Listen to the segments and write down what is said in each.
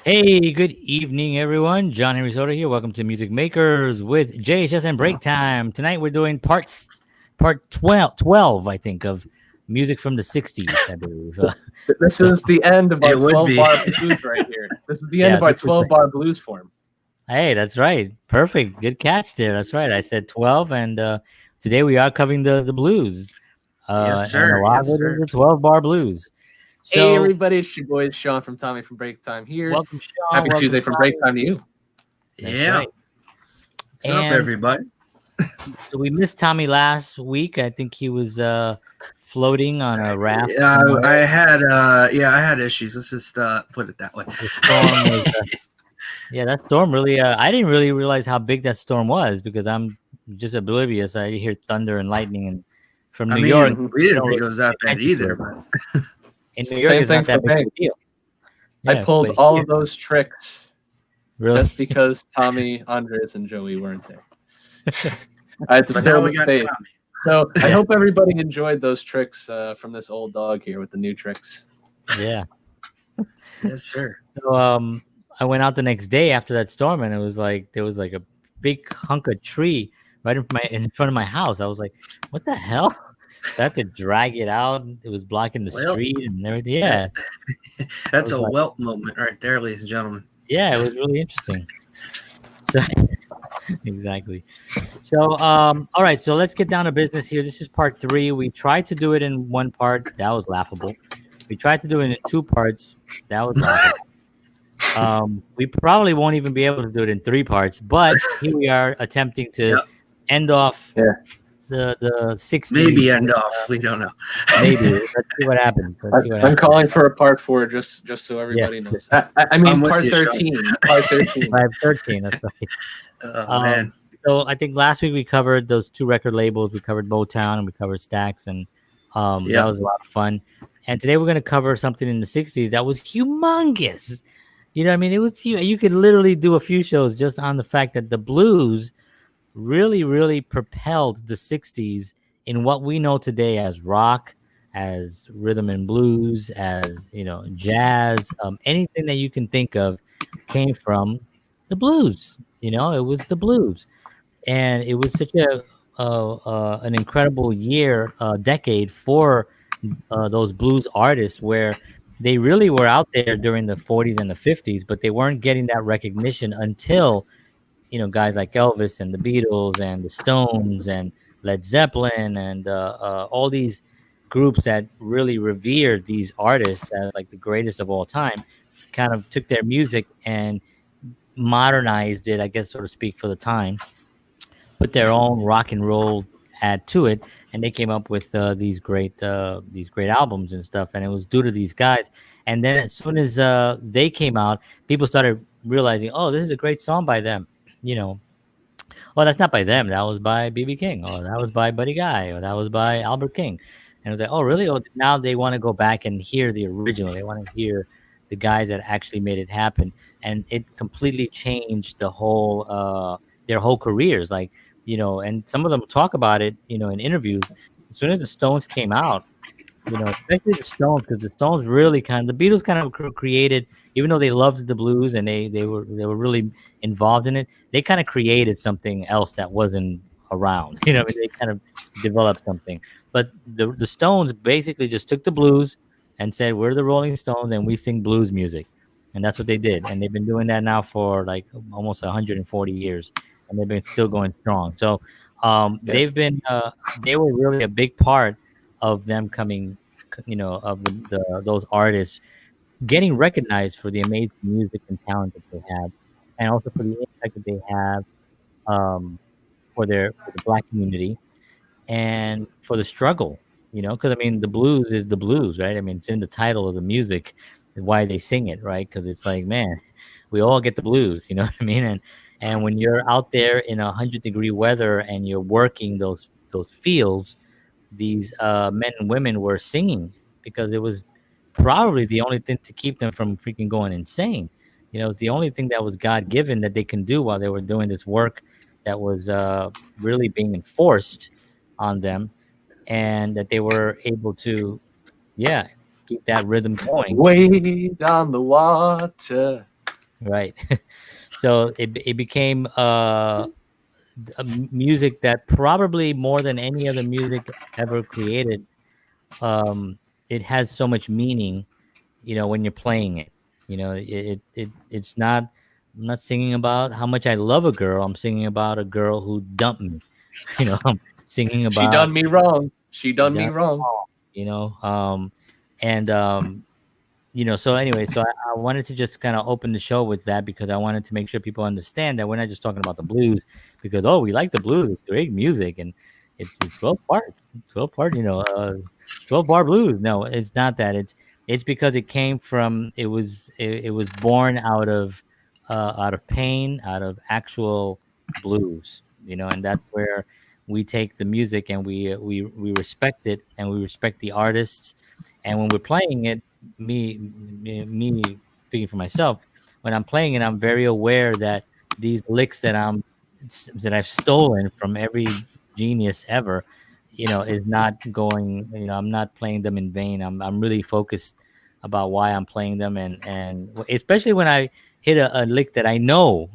Hey, good evening, everyone. John Henry Soda here. Welcome to Music Makers with JHS BreakTime. Tonight we're doing part 12, I think, of music from the 60s, I believe. This so, is the end of our It would 12 be. bar blues right here. This is the end Yeah, of our this is 12 bar blues form. hey, that's right. Perfect. Good catch there. That's right. I said 12, and today we are covering the blues. Yes, And a sir. lot Yes, of it is sir. the 12-bar blues. Hey, So, everybody, it's your boy Sean from Tommy from BreakTime here. welcome, Sean. Happy Welcome, Tuesday from Tommy. BreakTime to you. That's Yeah. right. What's up, And everybody? so we missed Tommy last week. I think he was floating on a raft. Yeah, somewhere. I had issues. Let's just put it that way. The storm was, yeah, that storm really. I didn't really realize how big that storm was because I'm just oblivious. I hear thunder and lightning, and from I New mean, York, we they didn't don't think really it was that pay bad attention to either. it. But In New York, Same it's thing not for that big of me. a deal. I Yeah, pulled but all here, of those tricks really. just because Tommy, Andres, and Joey weren't there. I had to now fill we the got space. Tommy. So I hope everybody enjoyed those tricks from this old dog here with the new tricks. Yeah. Yes, sir. So I went out the next day after that storm, and it was like there was like a big hunk of tree right in front of my house. I was like, "What the hell?" So I had to drag it out. It was blocking the Well, street and everything. Yeah, that's was a like- welt moment right there, ladies and gentlemen. yeah, it was really interesting. So exactly. So all right, so let's get down to business here. This is part 3. We tried to do it in one part. That was laughable. We tried to do it in 2 parts. That was laughable. We probably won't even be able to do it in 3 parts, but here we are attempting to Yep. end off Yeah. the 60s. Maybe end off. We don't know. Maybe. Let's see what happens. Let's see what I'm happens. calling for a part 4 just so everybody knows. I mean, I'm with part you, Sean. 13. Part 13. 513, that's right. Oh, man. So I think last week we covered those 2 record labels. We covered Motown and we covered Stax, and that Yep. was a lot of fun. And today we're going to cover something in the 60s that was humongous. You know what I mean? It was you could literally do a few shows just on the fact that the blues really, really propelled the 60s in what we know today as rock, as rhythm and blues, as, jazz. Anything that you can think of came from the blues. It was the blues. And it was such an incredible decade for those blues artists where they really were out there during the 40s and the 50s, but they weren't getting that recognition until guys like Elvis and the Beatles and the Stones and Led Zeppelin and all these groups that really revered these artists as like the greatest of all time, kind of took their music and modernized it, I guess, so to speak, for the time, put their own rock and roll add to it, and they came up with these great albums and stuff. And it was due to these guys. And then as soon as they came out, people started realizing, oh, this is a great song by them. Oh, that's not by them. That was by BB King. Oh, that was by Buddy Guy. Or that was by Albert King. And it was like, oh, really? Oh, now they want to go back and hear the original. They want to hear the guys that actually made it happen. And it completely changed their whole careers. Like, and some of them talk about it, in interviews. As soon as the Stones came out, especially the Stones, because the Stones really the Beatles kind of created, even though they loved the blues and they were really involved in it, they kind of created something else that wasn't around. They kind of developed something. But the Stones basically just took the blues and said, we're the Rolling Stones and we sing blues music. And that's what they did. And they've been doing that now for like almost 140 years. And they've been still going strong. So they were really a big part of them coming, of those artists getting recognized for the amazing music and talent that they have, and also for the impact that they have for the Black community and for the struggle. Because I mean, the blues is the blues, right? I mean, it's in the title of the music, why they sing it, right? Because it's like, man, we all get the blues. You know what I mean? And when you're out there in 100-degree weather and you're working those fields, these men and women were singing because it was probably the only thing to keep them from freaking going insane. It's the only thing that was God given that they can do while they were doing this work that was really being enforced on them, and that they were able to, yeah, keep that rhythm going. Wade on the water. Right. So it became music that probably more than any other music ever created, it has so much meaning, when you're playing it. It's not, I'm not singing about how much I love a girl. I'm singing about a girl who dumped me. I'm singing She about done me wrong. She she done me done wrong. wrong, and so anyway, so I wanted to just kind of open the show with that because I wanted to make sure people understand that we're not just talking about the blues because, oh, we like the blues, it's great music, and it's 12 parts, 12 part, 12 bar blues. No, it's not that. It's because it came from, it was born out of pain, out of actual blues, and that's where we take the music and we respect it, and we respect the artists, and when we're playing it, me speaking for myself, when I'm playing it, I'm very aware that these licks that I've stolen from every genius ever, is not going, I'm not playing them in vain. I'm really focused about why I'm playing them, and especially when I hit a lick that I know,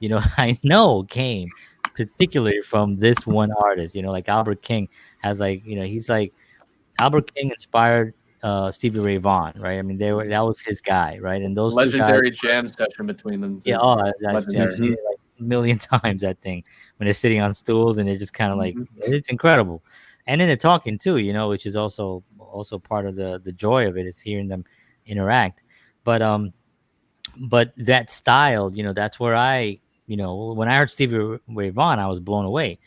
I know came particularly from this one artist, like Albert King has, like, he's like, Albert King inspired Stevie Ray Vaughan, right? I mean, that was his guy, right? And those two guys, Legendary jam session between them yeah. two. Oh, I've Legendary. seen it like a million times. That thing when they're sitting on stools and they're just kind of like, Mhm. it's incredible. And then they're talking too, which is also part of the joy of it, is hearing them interact. But that style, that's where when I heard Stevie Ray Vaughan, I was blown away,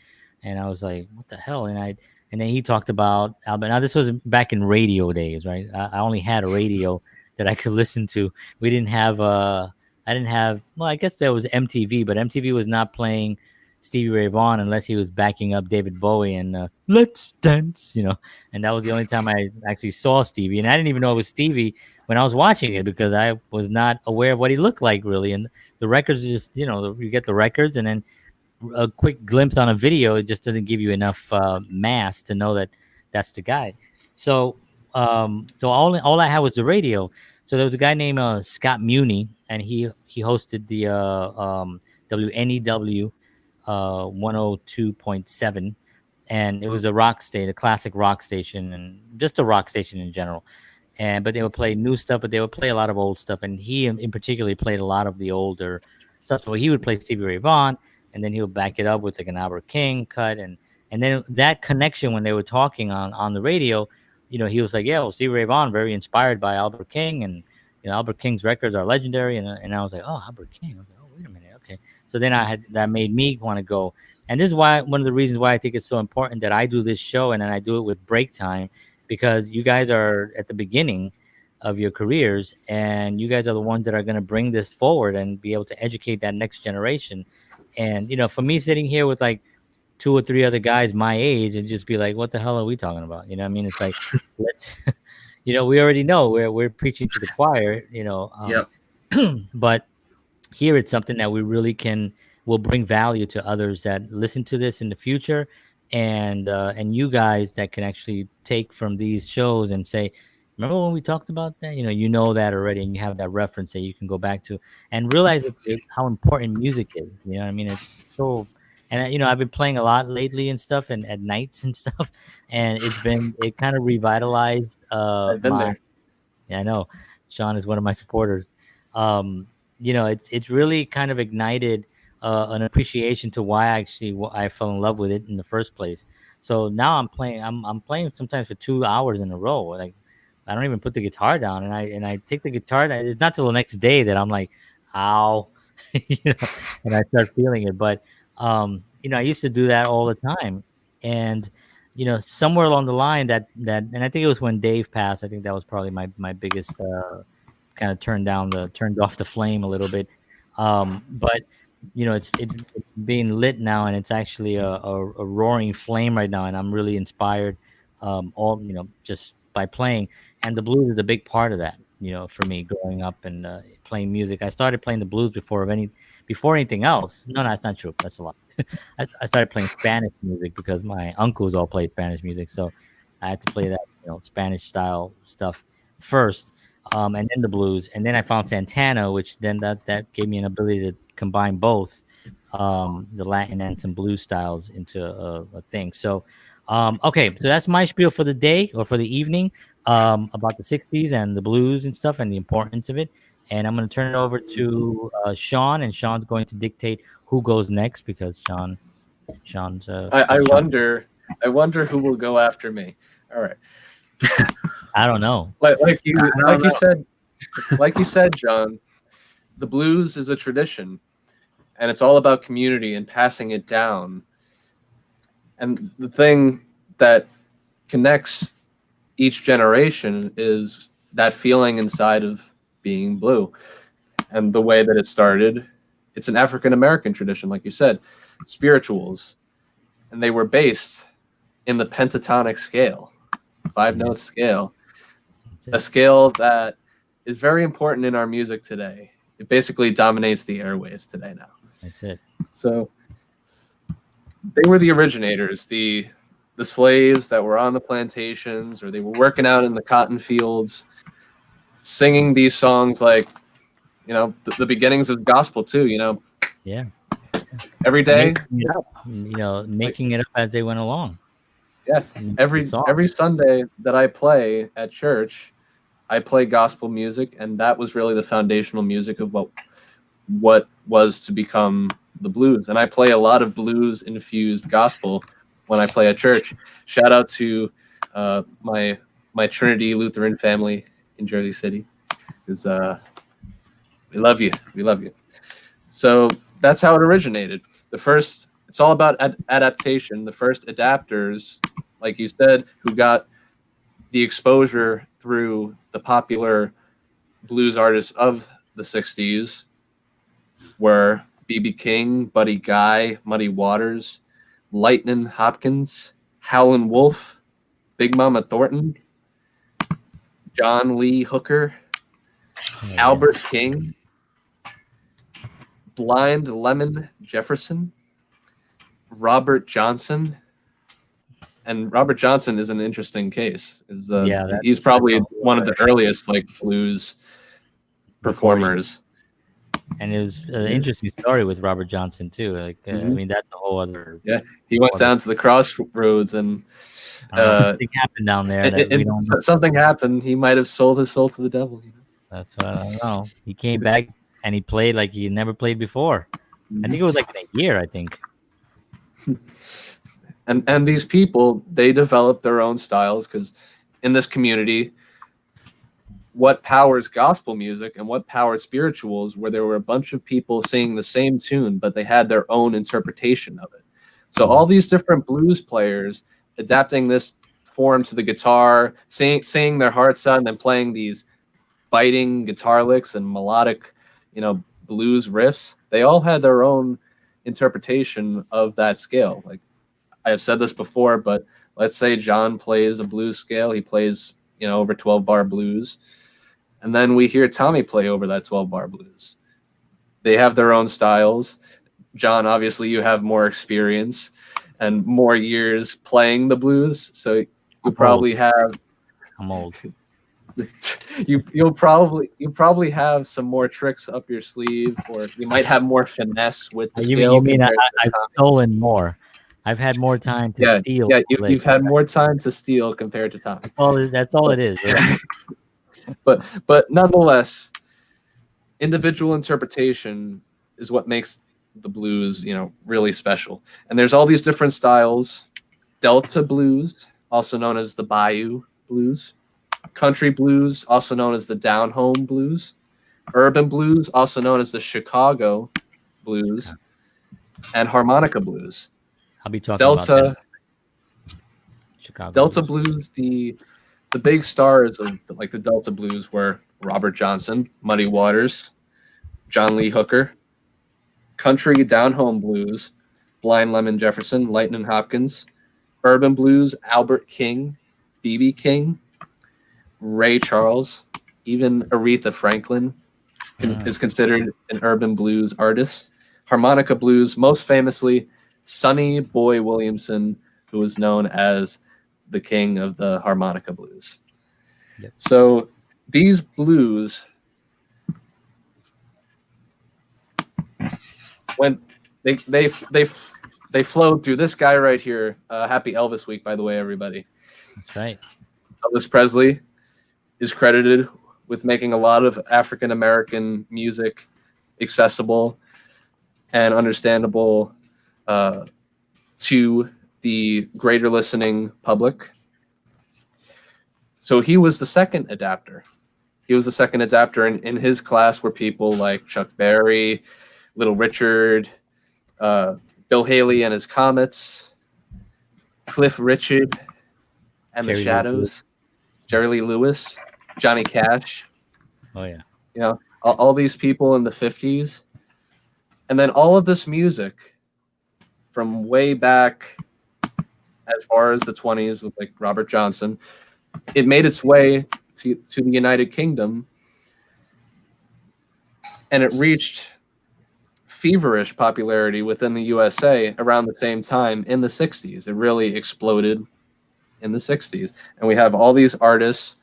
and I was like, what the hell? And then he talked about Albert. Now this was back in radio days, right? I only had a radio that I could listen to. We didn't have I didn't have, well, I guess there was MTV, but MTV was not playing Stevie Ray Vaughan unless he was backing up David Bowie and Let's Dance, and that was the only time I actually saw Stevie, and I didn't even know it was Stevie when I was watching it because I was not aware of what he looked like really. And the records are just, you get the records and then a quick glimpse on a video, it just doesn't give you enough mass to know that that's the guy. So all I had was the radio. So there was a guy named Scott Muni, and he hosted the WNEW 102.7, and it was a rock station, a classic rock station, and just a rock station in general. But they would play new stuff, but they would play a lot of old stuff. And he in particular played a lot of the older stuff. So he would play Stevie Ray Vaughan, and then he would back it up with like an Albert King cut, and then that connection when they were talking on the radio, he was like, yeah, well, Stevie Ray Vaughan very inspired by Albert King, and Albert King's records are legendary, and I was like, oh, Albert King. I was like, oh, wait a minute, okay. So then that made me want to go, and this is why one of the reasons why I think it's so important that I do this show and then I do it with Break Time, because you guys are at the beginning of your careers, and you guys are the ones that are going to bring this forward and be able to educate that next generation. And for me sitting here with like two or three other guys my age and just be like, what the hell are we talking about? I mean, it's like, let's we already know we're preaching to the choir, Yep. but here it's something that we really will bring value to others that listen to this in the future, and you guys that can actually take from these shows and say, remember when we talked about that? That already, and you have that reference that you can go back to and realize how important music is. What I mean? It's so, and I've been playing a lot lately and stuff, and at nights and stuff, and it kind of revitalized I've been my. there. Yeah, I know. Sean is one of my supporters. It's really kind of ignited an appreciation to why I fell in love with it in the first place. So now I'm playing. I'm playing sometimes for 2 hours in a row. Like I don't even put the guitar down, and I take the guitar. It's not till the next day that I'm like, ow, and I start feeling it. But I used to do that all the time, and somewhere along the line and I think it was when Dave passed. I think that was probably my biggest kind of turned off the flame a little bit. But it's being lit now, and it's actually a roaring flame right now, and I'm really inspired, all just by playing. And the blues is a big part of that. For me, growing up and playing music, I started playing the blues before anything else. No, that's not true. That's a lot. I started playing Spanish music because my uncles all played Spanish music, so I had to play that Spanish style stuff. first, and then the blues, and then I found Santana, which then that gave me an ability to combine both, the Latin and some blues styles into a thing. So, okay, so that's my spiel for the day or for the evening, about the '60s and the blues and stuff and the importance of it. And I'm going to turn it over to Sean, and Sean's going to dictate who goes next because Sean's I Sean. wonder who will go after me. All right. I don't know. Like know. you said, John, the blues is a tradition, and it's all about community and passing it down. And the thing that connects each generation is that feeling inside of being blue. And the way that it started, it's an African American tradition, like you said, spirituals, and they were based in the pentatonic scale, 5-note scale, a scale that is very important in our music today. It basically dominates the airwaves today now. That's it. So they were the originators, the slaves that were on the plantations, or they were working out in the cotton fields, singing these songs like, the beginnings of gospel too, Yeah. every day. Making it up as they went along. Yeah. Every Sunday that I play at church, I play gospel music, and that was really the foundational music of what was to become the blues. And I play a lot of blues infused gospel when I play at church. Shout out to my Trinity Lutheran family in Jersey City, because we love you. So that's how it originated. It's all about adaptation. The first adapters, like you said, who got the exposure through the popular blues artists of the 60s were B.B. King, Buddy Guy, Muddy Waters, Lightnin' Hopkins, Howlin' Wolf, Big Mama Thornton, John Lee Hooker, Albert King, Blind Lemon Jefferson, Robert Johnson. And Robert Johnson is an interesting case. He's probably one of the earliest blues performers. And it was an interesting story with Robert Johnson too. I mean, that's a whole other. Yeah, he went down to the crossroads, and something happened down there. Something happened. He might have sold his soul to the devil. That's what I don't know. He came back and he played like he never played before. I think it was like in a year. I think. And these people, they developed their own styles, because in this community, what powers gospel music and what powers spirituals, where there were a bunch of people singing the same tune, but they had their own interpretation of it. So all these different blues players adapting this form to the guitar, singing their hearts out, and then playing these biting guitar licks and melodic, blues riffs. They all had their own interpretation of that scale. Like I have said this before, but let's say John plays a blues scale. He plays, over 12-bar blues. And then we hear Tommy play over that 12-bar blues. They have their own styles. John, obviously, you have more experience and more years playing the blues, so you probably have. I'm old. You'll probably have some more tricks up your sleeve, or you might have more finesse with the scale. You mean I've stolen more? I've had more time to steal. Yeah, you've had more time to steal compared to Tommy. Well, that's all it is. Right? But nonetheless, individual interpretation is what makes the blues, really special. And there's all these different styles: Delta blues, also known as the Bayou blues; country blues, also known as the down home blues; urban blues, also known as the Chicago blues; and harmonica blues. I'll be talking about that. Chicago Delta blues, the big stars of the Delta blues were Robert Johnson, Muddy Waters, John Lee Hooker. Country down home blues, Blind Lemon Jefferson, Lightnin' Hopkins. Urban blues, Albert King, B.B. King, Ray Charles, even Aretha Franklin is considered an urban blues artist. Harmonica blues, most famously, Sonny Boy Williamson, who was known as the king of the harmonica blues. Yep. So these blues when they flowed through this guy right here. Happy Elvis Week, by the way, everybody. That's right. Elvis Presley is credited with making a lot of African American music accessible and understandable to the greater listening public. So he was the second adapter. He was the second adapter, and in his class were people like Chuck Berry, Little Richard, Bill Haley and his Comets, Cliff Richard and the Shadows, Jerry Lee Lewis, Johnny Cash. Oh yeah. You know, all these people in the 50s. And then all of this music from way back as far as the 20s with like Robert Johnson, it made its way to the United Kingdom, and it reached feverish popularity within the USA around the same time in the 60s. It really exploded in the 60s. And we have all these artists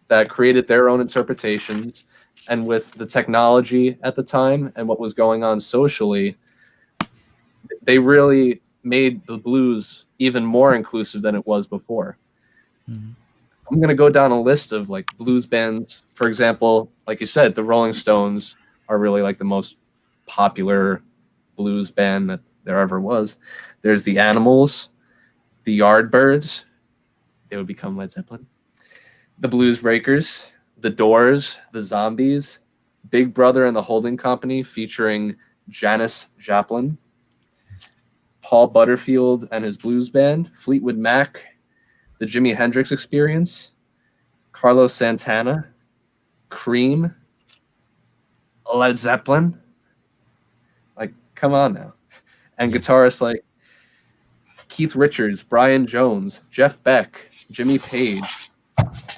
that created their own interpretations, and with the technology at the time and what was going on socially, they really made the blues even more inclusive than it was before. Mm-hmm. I'm going to go down a list of like blues bands. For example, like you said, the Rolling Stones are really like the most popular blues band that there ever was. There's the Animals, the Yardbirds. They would become Led Zeppelin. The Blues Breakers, the Doors, the Zombies, Big Brother and the Holding Company featuring Janis Joplin, Paul Butterfield and his blues band, Fleetwood Mac, the Jimi Hendrix Experience, Carlos Santana, Cream, Led Zeppelin. Like, come on now. And guitarists like Keith Richards, Brian Jones, Jeff Beck, Jimmy Page,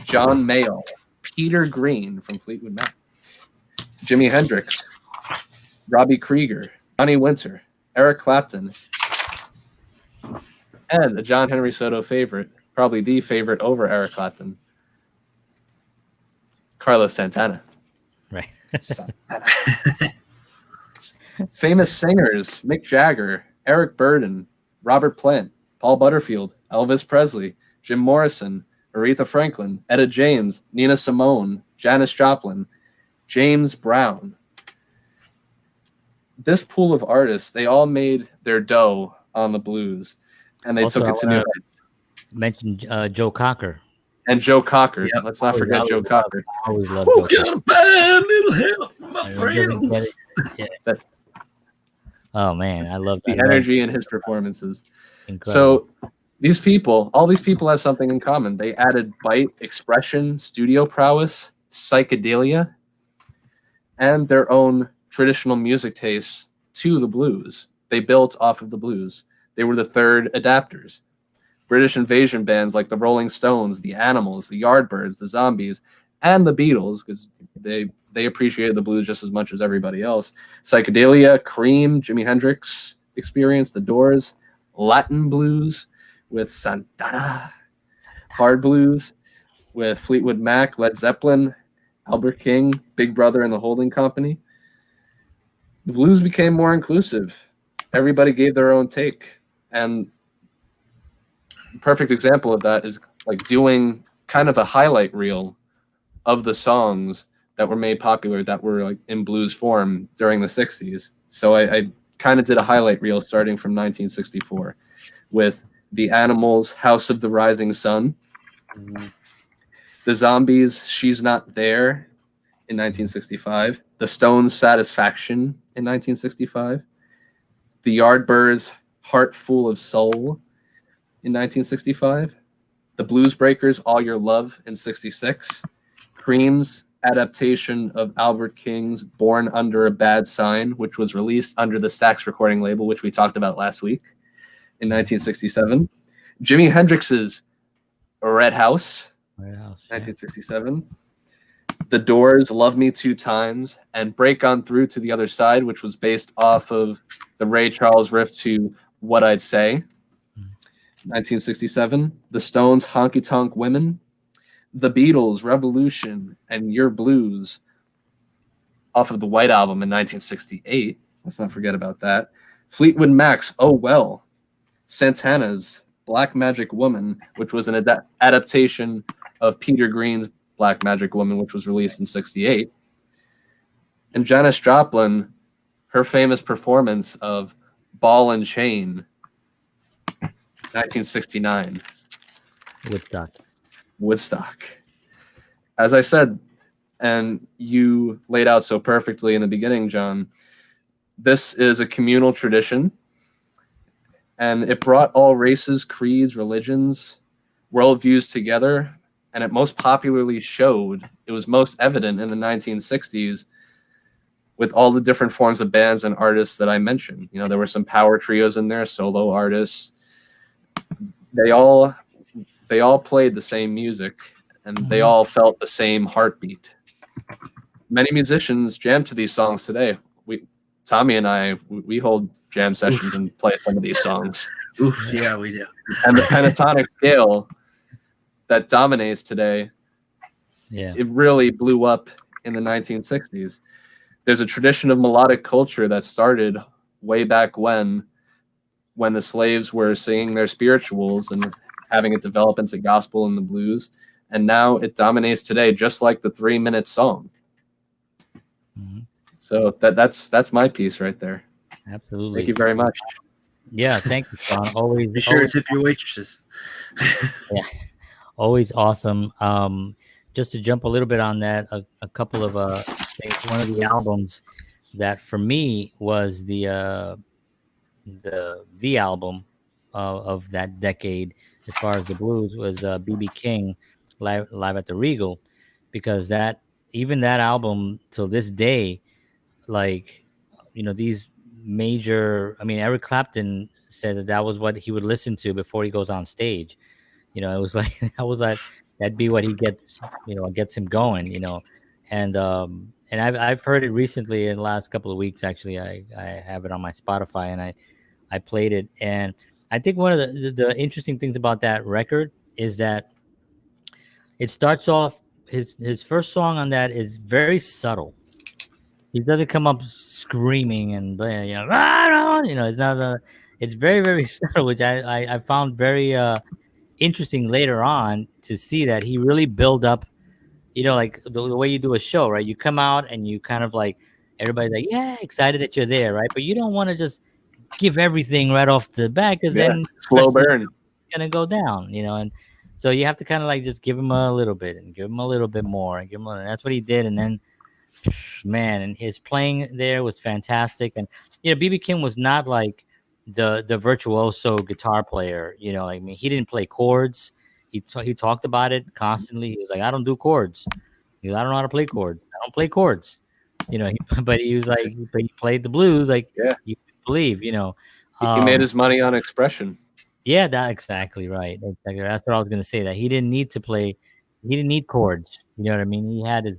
John Mayall, Peter Green from Fleetwood Mac, Jimi Hendrix, Robbie Krieger, Johnny Winter, Eric Clapton, and a John Henry Soto favorite, probably the favorite over Eric Clapton, Carlos Santana. Right. Santana. Famous singers, Mick Jagger, Eric Burden, Robert Plant, Paul Butterfield, Elvis Presley, Jim Morrison, Aretha Franklin, Etta James, Nina Simone, Janis Joplin, James Brown. This pool of artists, they all made their dough on the blues, and they Also, took it to new heights. Mention Joe Cocker. And Joe Cocker. Yep. Let's not forget Joe Cocker. I always loved Joe Cocker. Got a bad little help from my friends. Yeah. Oh man, I love the energy in his performances. Incredible. So these people, all these people have something in common. They added bite, expression, studio prowess, psychedelia, and their own traditional music tastes to the blues. They built off of the blues. They were the third adapters. British invasion bands like the Rolling Stones, the Animals, the Yardbirds, the Zombies, and the Beatles, because they appreciated the blues just as much as everybody else. Psychedelia, Cream, Jimi Hendrix Experience, the Doors, Latin blues with Santana, hard blues with Fleetwood Mac, Led Zeppelin, Albert King, Big Brother and the Holding Company. The blues became more inclusive. Everybody gave their own take. And the perfect example of that is like doing kind of a highlight reel of the songs that were made popular that were like in blues form during the 60s. So I kind of did a highlight reel starting from 1964 with the Animals, House of the Rising Sun, the Zombies, She's Not There in 1965, the Stones, Satisfaction in 1965, the Yardbirds, Heart Full of Soul in 1965, the Blues Breakers, All Your Love in 66, Cream's adaptation of Albert King's Born Under a Bad Sign, which was released under the Stax recording label, which we talked about last week, in 1967, Jimi Hendrix's Red House, 1967, The Doors' Love Me Two Times, and Break On Through to the Other Side, which was based off of the Ray Charles riff to What I'd Say, 1967, The Stones' Honky Tonk Women, The Beatles, Revolution, and Your Blues off of the White Album in 1968. Let's not forget about that. Fleetwood Mac's Oh Well. Santana's Black Magic Woman, which was an adaptation of Peter Green's Black Magic Woman, which was released in 68. And Janis Joplin, her famous performance of Ball and Chain, 1969. Woodstock. As I said, and you laid out so perfectly in the beginning, John, this is a communal tradition, and it brought all races, creeds, religions, worldviews together, and it most popularly showed, it was most evident in the 1960s with all the different forms of bands and artists that I mentioned. You know, there were some power trios in there, solo artists. They all played the same music, and they all felt the same heartbeat. Many musicians jam to these songs today. Tommy and I hold jam sessions and play some of these songs. Yeah, we do. And the pentatonic scale that dominates today, it really blew up in the 1960s. There's a tradition of melodic culture that started way back when the slaves were singing their spirituals and having it develop into gospel and the blues. And now it dominates today, just like the 3-minute song. Mm-hmm. So that's my piece right there. Absolutely. Thank you very much. Yeah, thank you, Sean. Always be sure to tip your waitresses. Yeah, always awesome. Just to jump a little bit on that, a couple of one of the albums that for me was the album of that decade as far as the blues was B.B. King live at the Regal, because that album till this day, like, you know, these major, I mean, Eric Clapton said that was what he would listen to before he goes on stage. You know, it was like that'd be what he gets, you know, gets him going, you know. And I've heard it recently in the last couple of weeks. Actually, I have it on my Spotify, and I played it. And I think one of the interesting things about that record is that it starts off, his first song on that is very subtle. He doesn't come up screaming and, you know, it's not it's very, very subtle, which I found very interesting later on to see that he really build up, you know, like the way you do a show, right? You come out and you kind of like, everybody's like, yeah, excited that you're there, right? But you don't want to just give everything right off the bat, because then slow burn, it's gonna go down, you know. And so you have to kind of like just give him a little bit and give him a little bit more and give him and that's what he did. And then, man, and his playing there was fantastic. And you know, B.B. King was not like the virtuoso guitar player, you know. I mean, he didn't play chords. He talked about it constantly. He was like, I don't do chords. I don't know how to play chords. I don't play chords, you know. But he was like, but he played the blues like, you believe, you know. He made his money on expression. Yeah, that's exactly right. Exactly. That's what I was going to say, that he didn't need to play. He didn't need chords. You know what I mean? He had his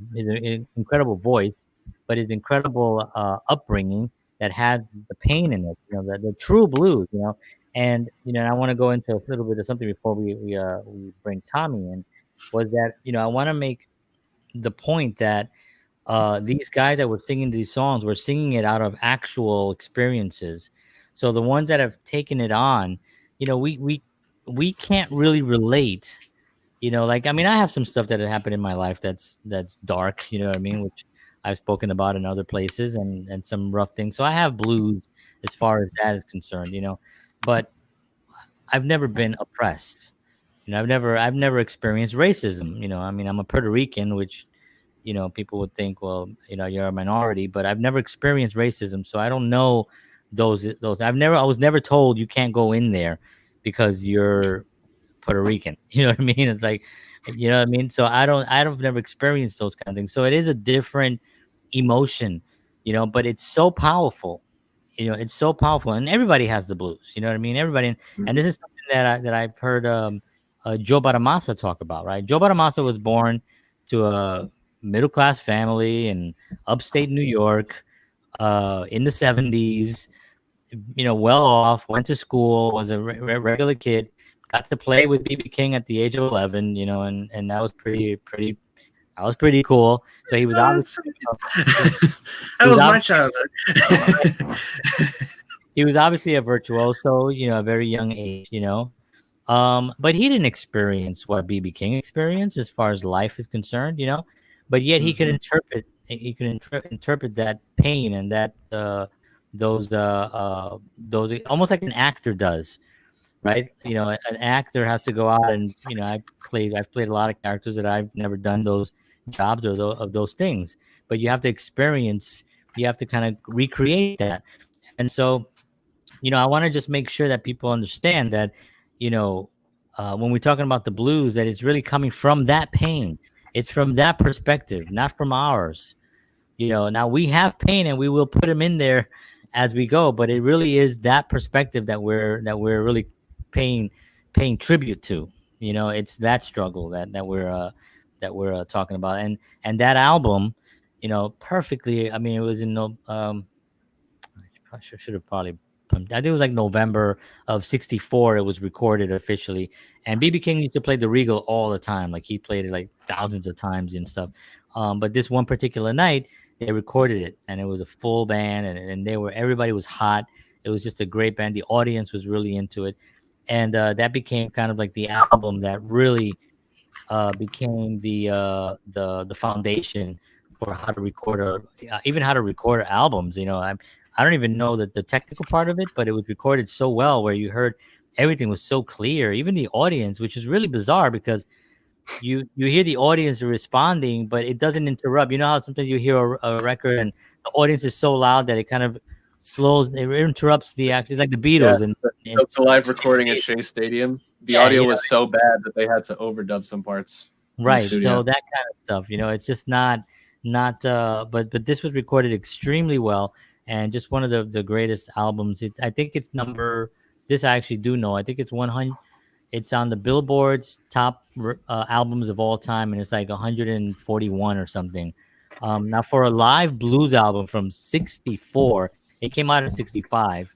incredible voice, but his incredible upbringing that had the pain in it, you know, the true blues, you know. And, you know, I want to go into a little bit of something before we bring Tommy in, was that, you know, I want to make the point that these guys that were singing these songs were singing it out of actual experiences. So the ones that have taken it on, you know, we can't really relate. You know, like, I mean, I have some stuff that had happened in my life that's dark, you know what I mean, which I've spoken about in other places, and some rough things. So I have blues as far as that is concerned, you know, but I've never been oppressed. You know, I've never experienced racism. You know, I mean, I'm a Puerto Rican, which, you know, people would think, well, you know, you're a minority, but I've never experienced racism. So I don't know those. I was never told you can't go in there because you're Puerto Rican. You know what I mean? It's like, you know what I mean? So I've never experienced those kind of things. So it is a different emotion, you know, but it's so powerful. You know, it's so powerful, and everybody has the blues. You know what I mean? Everybody, and this is something that I've heard Joe Bonamassa talk about. Right? Joe Bonamassa was born to a middle class family in upstate New York in the 70s. You know, well off, went to school, was a regular kid. got to play with BB King at the age of 11, you know, and that was that was pretty cool. So he was obviously, that was my childhood. He was obviously a virtuoso, you know, a very young age, you know. But he didn't experience what BB King experienced as far as life is concerned, you know. But yet he could interpret that pain and that those almost like an actor does, right? You know, an actor has to go out and, you know, I've played a lot of characters that I've never done those jobs or of those things, but you have to experience, you have to kind of recreate that. And so, you know, I want to just make sure that people understand that, you know, when we're talking about the blues, that it's really coming from that pain. It's from that perspective, not from ours. You know, now we have pain and we will put them in there as we go, but it really is that perspective that we're really paying tribute to. You know, it's that struggle that we're talking about, and that album, you know, perfectly. I mean, it was in no. I should have probably. I think it was like November of '64. It was recorded officially, and BB King used to play the Regal all the time. Like he played it like thousands of times and stuff. But this one particular night, they recorded it, and it was a full band, and everybody was hot. It was just a great band. The audience was really into it, and that became kind of like the album that really became the foundation for how to record even how to record albums. You know, I don't even know that the technical part of it, but it was recorded so well where you heard everything was so clear, even the audience, which is really bizarre because you hear the audience responding, but it doesn't interrupt. You know how sometimes you hear a record and the audience is so loud that it kind of it interrupts the act. It's like the Beatles. Yeah, and the live recording at Shea Stadium. The audio was so bad that they had to overdub some parts. Right. So that kind of stuff, you know, it's just not but this was recorded extremely well, and just one of the greatest albums. I think it's this I actually do know. I think it's 100. It's on the Billboard's top albums of all time, and it's like 141 or something. Now, for a live blues album from '64, it came out in '65.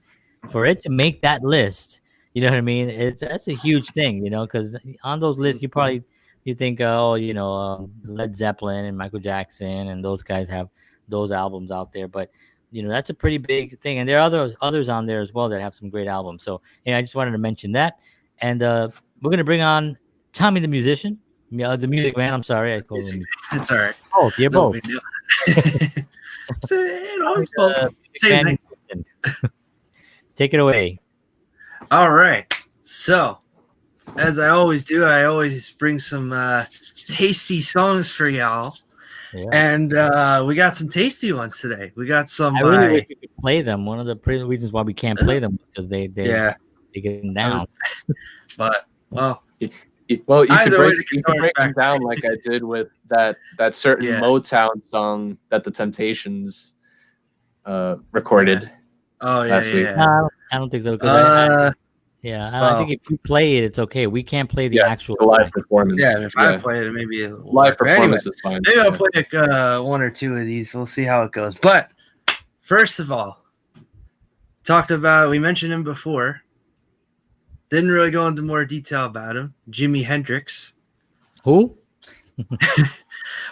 For it to make that list, you know what I mean? That's a huge thing, you know, because on those lists, you think, oh, you know, Led Zeppelin and Michael Jackson and those guys have those albums out there, but you know, that's a pretty big thing, and there are others on there as well that have some great albums. So, I just wanted to mention that. And we're going to bring on Tommy the musician, the music man. I'm sorry. I called him. It's all right. Oh, you're both. It's both. Same thing. Take it away. All right. So, as I always do, I always bring some tasty songs for y'all. Yeah. And we got some tasty ones today. We got some. I really wish we could play them. One of the reasons why we can't play them because they get them down. But you could break them down like I did with that certain Motown song that the Temptations recorded. Last week. No, I don't think so. I think if you play it, it's okay. We can't play the actual live performance. Yeah, if I play it, maybe live performance is fine. Maybe I'll play like one or two of these. We'll see how it goes. But first of all, we mentioned him before. Didn't really go into more detail about him. Jimi Hendrix. Who?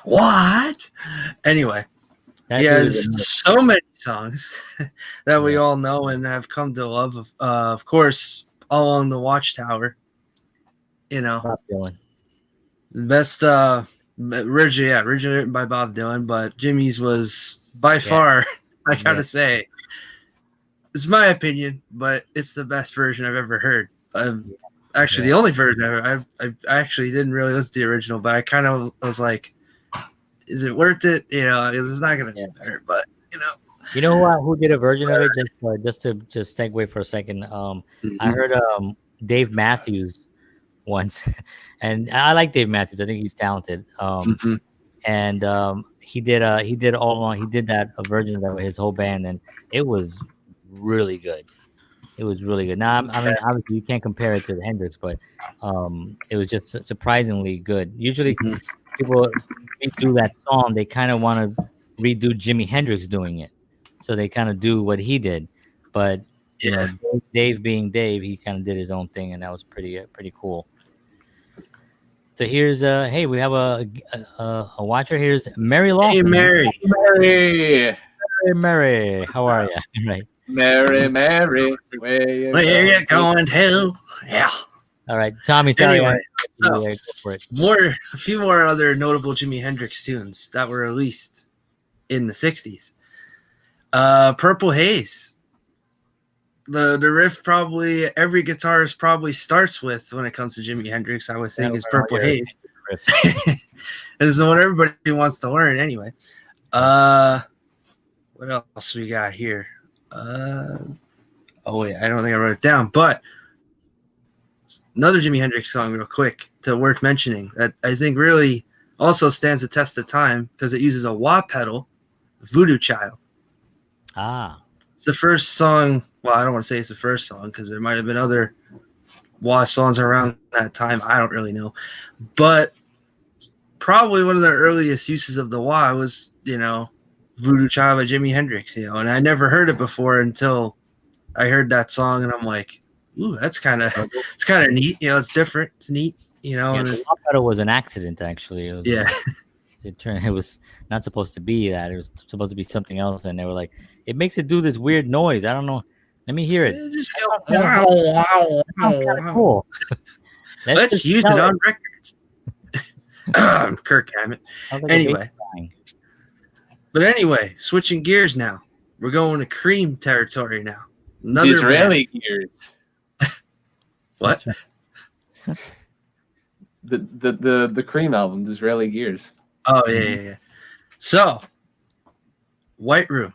What? Anyway, he has so many songs that we all know and have come to love. Of course, All on the Watchtower. You know, Bob Dylan. Best originally written by Bob Dylan, but Jimmy's was by far, I gotta say, it's my opinion, but it's the best version I've ever heard. The only version I actually didn't really listen to the original, but I kind of was like, is it worth it? You know, it's not gonna be better, but you know, who did a version of it? Just to segue for a second. I heard Dave Matthews once, and I like Dave Matthews. I think he's talented. And he did that a version of that with his whole band, and it was really good. It was really good. Now, I mean, obviously you can't compare it to the Hendrix, but it was just surprisingly good. Usually, people redo that song, they kind of want to redo Jimi Hendrix doing it, so they kind of do what he did. But you know, Dave being Dave, he kind of did his own thing, and that was pretty cool. So here's hey, we have a watcher. Here's Mary Laughlin. Hey, Mary. Mary, how are you? Right. Mary, where you going to? Yeah. All right, Tommy. Sorry. Anyway, Go for it. A few more other notable Jimi Hendrix tunes that were released in the 60s. Purple Haze. The riff probably every guitarist probably starts with when it comes to Jimi Hendrix, I would think, is Purple Haze. This is what everybody wants to learn anyway. What else we got here? Oh wait, I don't think I wrote it down, but another Jimi Hendrix song real quick to worth mentioning that I think really also stands the test of time because it uses a wah pedal, Voodoo Child. It's the first song. Well, I don't want to say it's the first song because there might have been other wah songs around that time. I don't really know. But probably one of the earliest uses of the wah was, you know, Voodoo Child by Jimi Hendrix, you know, and I never heard it before until I heard that song and I'm like, ooh, it's kind of neat. You know, it's different. It's neat, you know. Yeah, the wah pedal was an accident, actually. It was not supposed to be that. It was supposed to be something else, and they were like, it makes it do this weird noise. I don't know. Let me hear it. Just go, wow. Cool. Let's use it on records. Kirk Hammett. Anyway. But anyway, switching gears now. We're going to Cream territory now. Another Disraeli gears. What? The Cream album, Disraeli Gears. Oh yeah. So, White Room.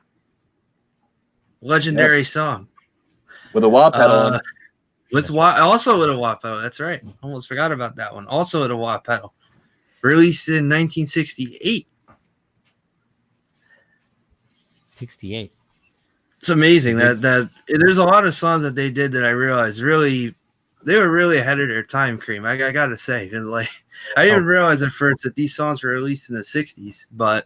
Legendary song. With a wah pedal. Also with a wah pedal. That's right. Almost forgot about that one. Also with a wah pedal. Released in 1968. 68. It's amazing that there's a lot of songs that they did that I realized really they were really ahead of their time. Cream, I gotta say, because like I didn't realize at first that these songs were released in the 60s. But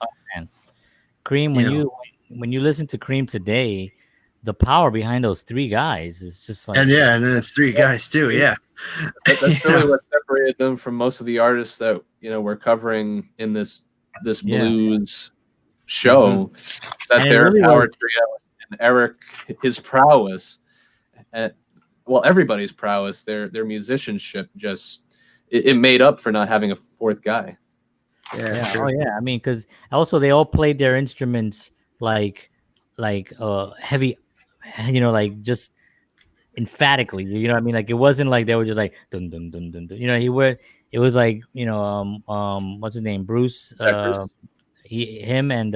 Cream, when you listen to Cream today, the power behind those three guys is just like, and then it's three guys too. Yeah, that's really what separated them from most of the artists that we're covering in this blues show. That their really power trio and Eric, his prowess, and everybody's prowess, their musicianship just it made up for not having a fourth guy. Yeah. Sure. Oh yeah. I mean, because also they all played their instruments like heavy, like just emphatically. You know what I mean? Like it wasn't like they were just like dun dun dun dun dun. It was like what's his name? Bruce. Him and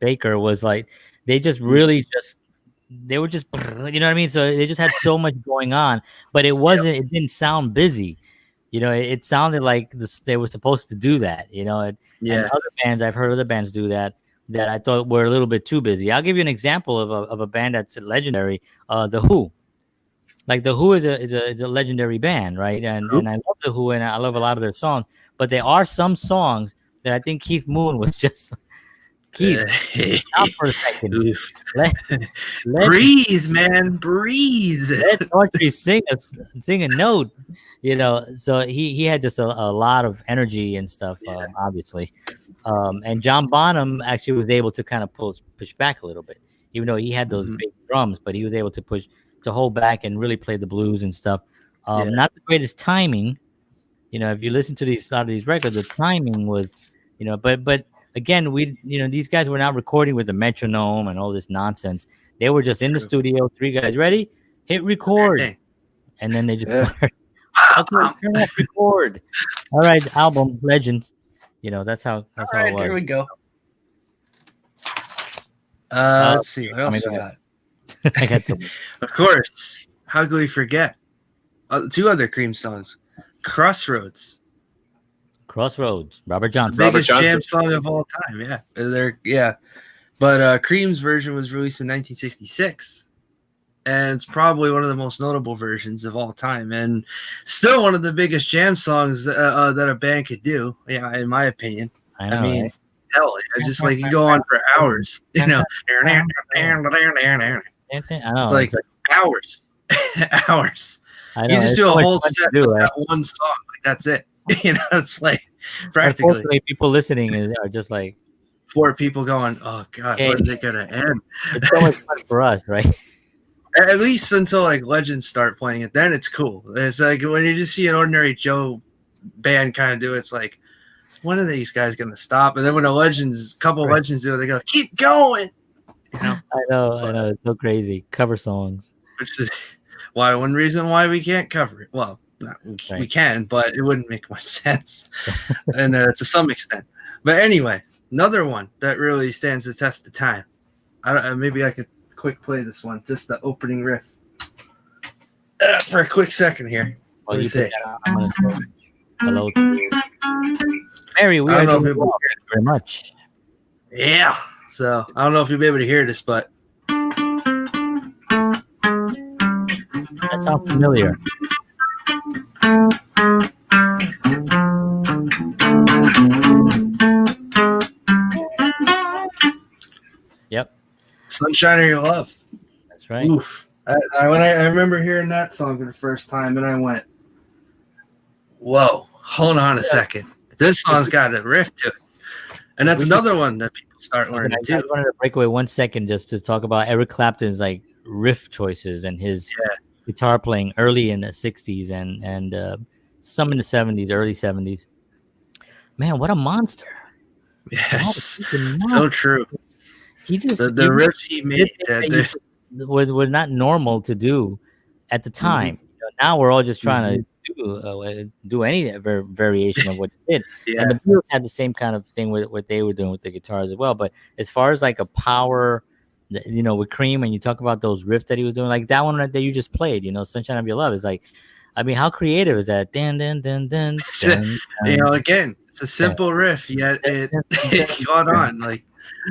Baker was like they just really they were just you know what I mean. So they just had so much going on, but it wasn't. It didn't sound busy. It sounded like they were supposed to do that. And other bands, I've heard other bands do that I thought were a little bit too busy. I'll give you an example of a band that's legendary, The Who. Like The Who is a legendary band, right? And I love The Who and I love a lot of their songs, but there are some songs that I think Keith Moon was just Keith. Stop for a second. Breathe, man, breathe. Let Audrey sing a note. So he had just a lot of energy and stuff, obviously. And John Bonham actually was able to kind of push back a little bit, even though he had those big drums, but he was able to hold back and really play the blues and stuff. Not the greatest timing. If you listen to a lot of these records, the timing was, but again, these guys were not recording with a metronome and all this nonsense. They were just in the studio, three guys, ready, hit record, and then they just okay, turn off record. All right, album Legends. That's how it was. Here we go. Let's see what else we got. I got two. Of course, how could we forget? Two other Cream songs, Crossroads, Robert Johnson, biggest jam song of all time. But Cream's version was released in 1966. And it's probably one of the most notable versions of all time, and still one of the biggest jam songs that a band could do. Yeah, in my opinion. I mean, right? Hell, just like you go on for hours. I know. It's like hours, hours. I know. You just It's do so a much whole fun to set do, with right? that one song. Like that's it. It's like practically Unfortunately, people listening are just like, 4 people going, "Oh God, okay, when are they gonna end?" it's so much fun for us, right? At least until like legends start playing it, then it's cool. It's like when you just see an ordinary Joe band kind of do it, it's like, when are these guys gonna stop? And then when a couple Right. legends do it, they go, "Keep going." I know. It's so crazy. Cover songs. Which is one reason why we can't cover it. Well, we can, but it wouldn't make much sense, and to some extent. But anyway, another one that really stands the test of time. Maybe I could quick play this one, just the opening riff for a quick second here. Well, you put that on, I'm gonna say hello to Mary. We are doing well. Thank you very much. Yeah. So I don't know if you'll be able to hear this, but that sounds familiar. Yep. Sunshine of Your Love. That's right. Oof. I remember hearing that song for the first time, and I went, "Whoa, hold on a second. This song's got a riff to it." And that's another one that people start learning too. I wanted to break away 1 second just to talk about Eric Clapton's like riff choices and his guitar playing early in the 60s and some in the 70s, early 70s. Man, what a monster. Yes. So true. He just the riffs he made were not normal to do at the time. Mm-hmm. Now we're all just trying to do any variation of what he did. And the Beatles had the same kind of thing with what they were doing with the guitars as well. But as far as like a power, with Cream, and you talk about those riffs that he was doing, like that one that you just played, Sunshine of Your Love, is like, I mean, how creative is that? Dun, dun, dun, dun, dun, again, it's a simple riff, yet it caught on. Like,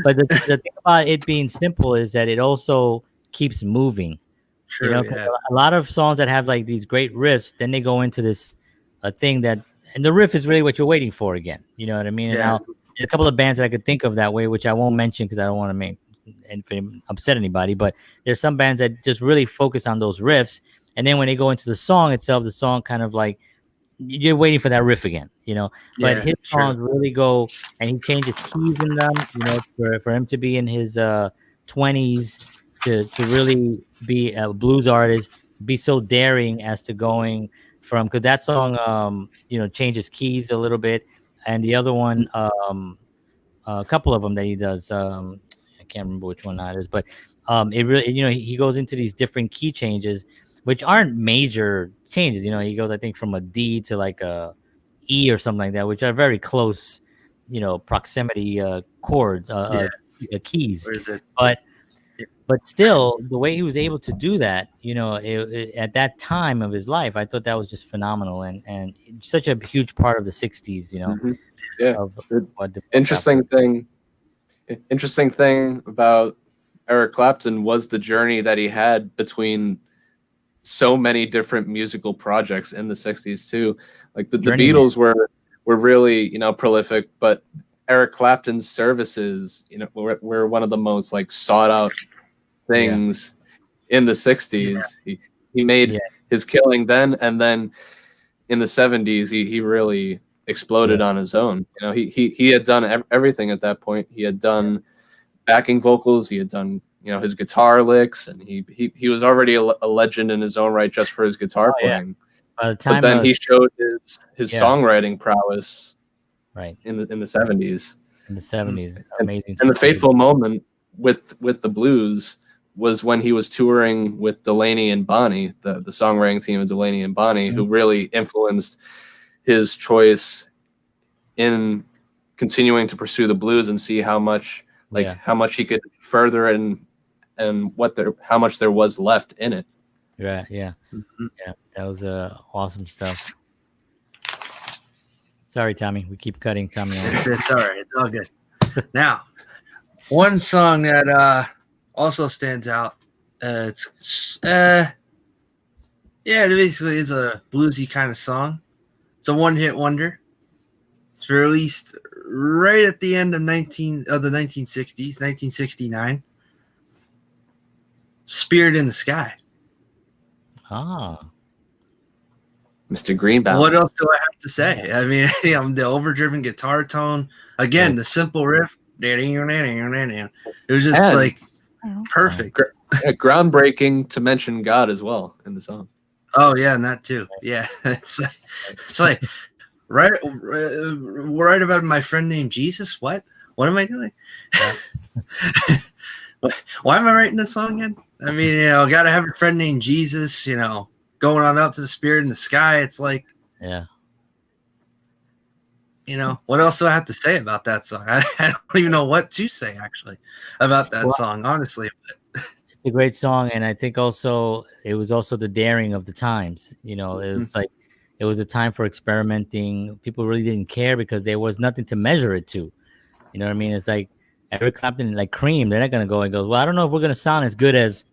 but the thing about it being simple is that it also keeps moving. True, a lot of songs that have like these great riffs, then they go into this thing that, and the riff is really what you're waiting for again. You know what I mean? And now a couple of bands that I could think of that way, which I won't mention because I don't want to make upset anybody, but there's some bands that just really focus on those riffs, and then when they go into the song itself, the song kind of like you're waiting for that riff again, but his songs really go, and he changes keys in them, for him to be in his 20s to really be a blues artist, be so daring as to going from, because that song changes keys a little bit, and the other one a couple of them that he does, I can't remember which one that is, but it really, he goes into these different key changes, which aren't major changes. He goes, I think, from a D to like a E or something like that, which are very close, proximity chords, keys. But still, the way he was able to do that, at that time of his life, I thought that was just phenomenal, and such a huge part of the 60s, Interesting thing about Eric Clapton was the journey that he had between so many different musical projects in the 60s too. Like the Beatles were really, prolific, but Eric Clapton's services, were one of the most like sought out things in the 60s. He made his killing then, and then in the 70s he really exploded on his own. He had done everything at that point. He had done backing vocals, he had done his guitar licks, and he was already a legend in his own right just for his guitar playing. But then he showed his songwriting prowess in the 70s. In the 70s, amazing. And the fateful moment with the blues was when he was touring with Delaney and Bonnie, the songwriting team of Delaney and Bonnie, who really influenced his choice in continuing to pursue the blues and see how much he could further and how much there was left in it. Yeah, that was awesome stuff. Sorry, Tommy, we keep cutting Tommy. It's all right. It's all good. Now, one song that also stands out. It basically is a bluesy kind of song. It's a one-hit wonder. It's released right at the end of the 1960s, 1969. Spirit in the Sky. Ah, Mr. Greenbaum. What else do I have to say? I mean, the overdriven guitar tone. Again, the simple riff. It was just like perfect. Groundbreaking to mention God as well in the song. Oh yeah, and that too. Yeah, it's like right about my friend named Jesus. What am I doing? Yeah. Why am I writing this song again? I mean, gotta have a friend named Jesus. Going on out to the Spirit in the Sky. It's like, yeah. What else do I have to say about that song? I don't even know what to say actually about that song, honestly. It's a great song, and I think also it was also the daring of the times. It's like it was a time for experimenting. People really didn't care because there was nothing to measure it to. You know what I mean? It's like Eric Clapton, like Cream. They're not gonna go and go, well, I don't know if we're gonna sound as good as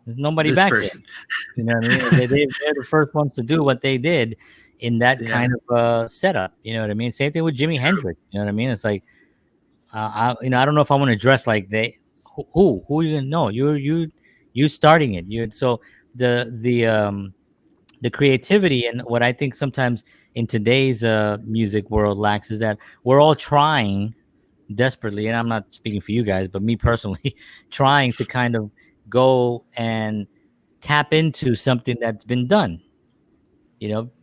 there's nobody this back person. there. You know what I mean? They're the first ones to do what they did in that kind of setup. You know what I mean? Same thing with Jimi Hendrix. You know what I mean? It's like, I don't know if I want to dress like they. Who are you gonna know? You starting it. So the creativity and what I think sometimes in today's music world lacks is that we're all trying desperately, and I'm not speaking for you guys, but me personally, trying to kind of go and tap into something that's been done.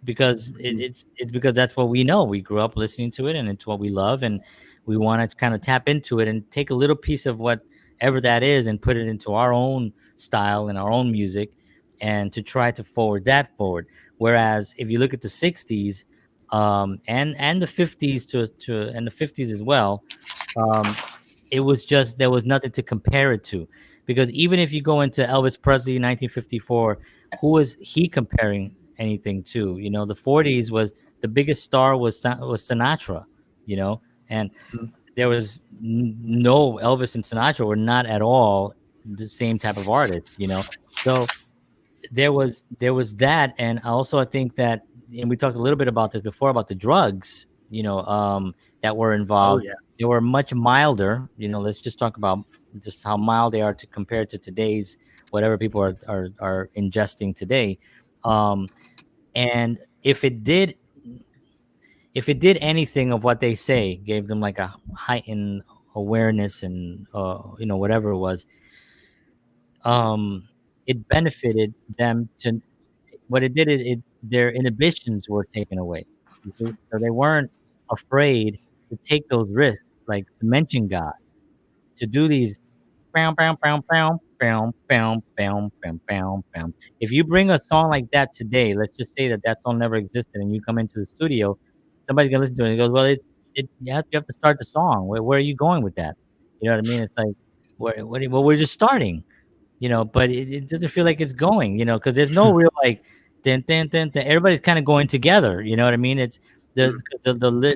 Because it's because that's what we know. We grew up listening to it, and it's what we love, and we want to kind of tap into it and take a little piece of whatever that is and put it into our own style and our own music, and to try to forward that forward. Whereas if you look at the 60s, and the 50s and the 50s as well, it was just there was nothing to compare it to, because even if you go into Elvis Presley 1954, who was he comparing anything to? The 40s was the biggest star was Sinatra, and there was no Elvis and Sinatra were not at all the same type of artist, so there was that. And also I think that, and we talked a little bit about this before about the drugs, that were involved. Oh, yeah. They were much milder. Let's just talk about just how mild they are to compare to today's whatever people are ingesting today. And if it did anything of what they say, gave them like a heightened awareness and whatever it was, it benefited them to what it did. Their inhibitions were taken away, so they weren't afraid to take those risks, like to mention God, to do these. Bam, bam, bam, bam, bam, bam, bam, bam, bam, bam. If you bring a song like that today, let's just say that song never existed, and you come into the studio, somebody's gonna listen to it and goes, "Well, you have to start the song. Where are you going with that?" You know what I mean? It's like, well, we're just starting, but it doesn't feel like it's going, because there's no real like, dun, dun, dun, dun. Everybody's kind of going together. You know what I mean? It's the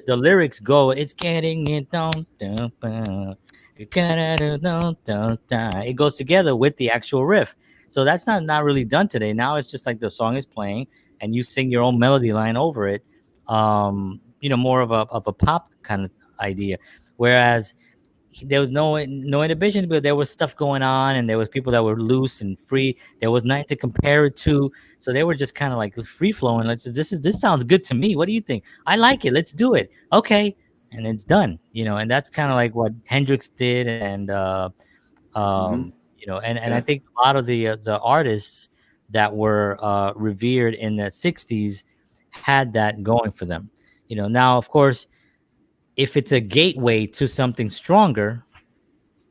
lyrics go, it's getting it down, down, down. It goes together with the actual riff. So that's not really done today. Now it's just like the song is playing and you sing your own melody line over it. More of a pop kind of idea. Whereas there was no inhibitions, but there was stuff going on, and there was people that were loose and free. There was nothing to compare it to, so they were just kind of like free flowing. This sounds good to me. What do you think? I like it. Let's do it. Okay, and it's done. And that's kind of like what Hendrix did, and and I think a lot of the artists that were revered in the 60s had that going for them. Now of course, if it's a gateway to something stronger,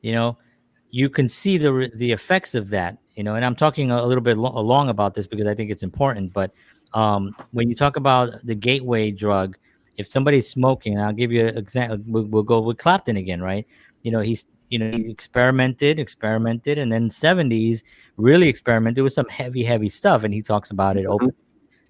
you can see the effects of that, and I'm talking a little bit long about this because I think it's important. But when you talk about the gateway drug, if somebody's smoking, I'll give you an example. We'll go with Clapton again, right? He experimented, and then 70s really experimented with some heavy stuff, and he talks about it openly.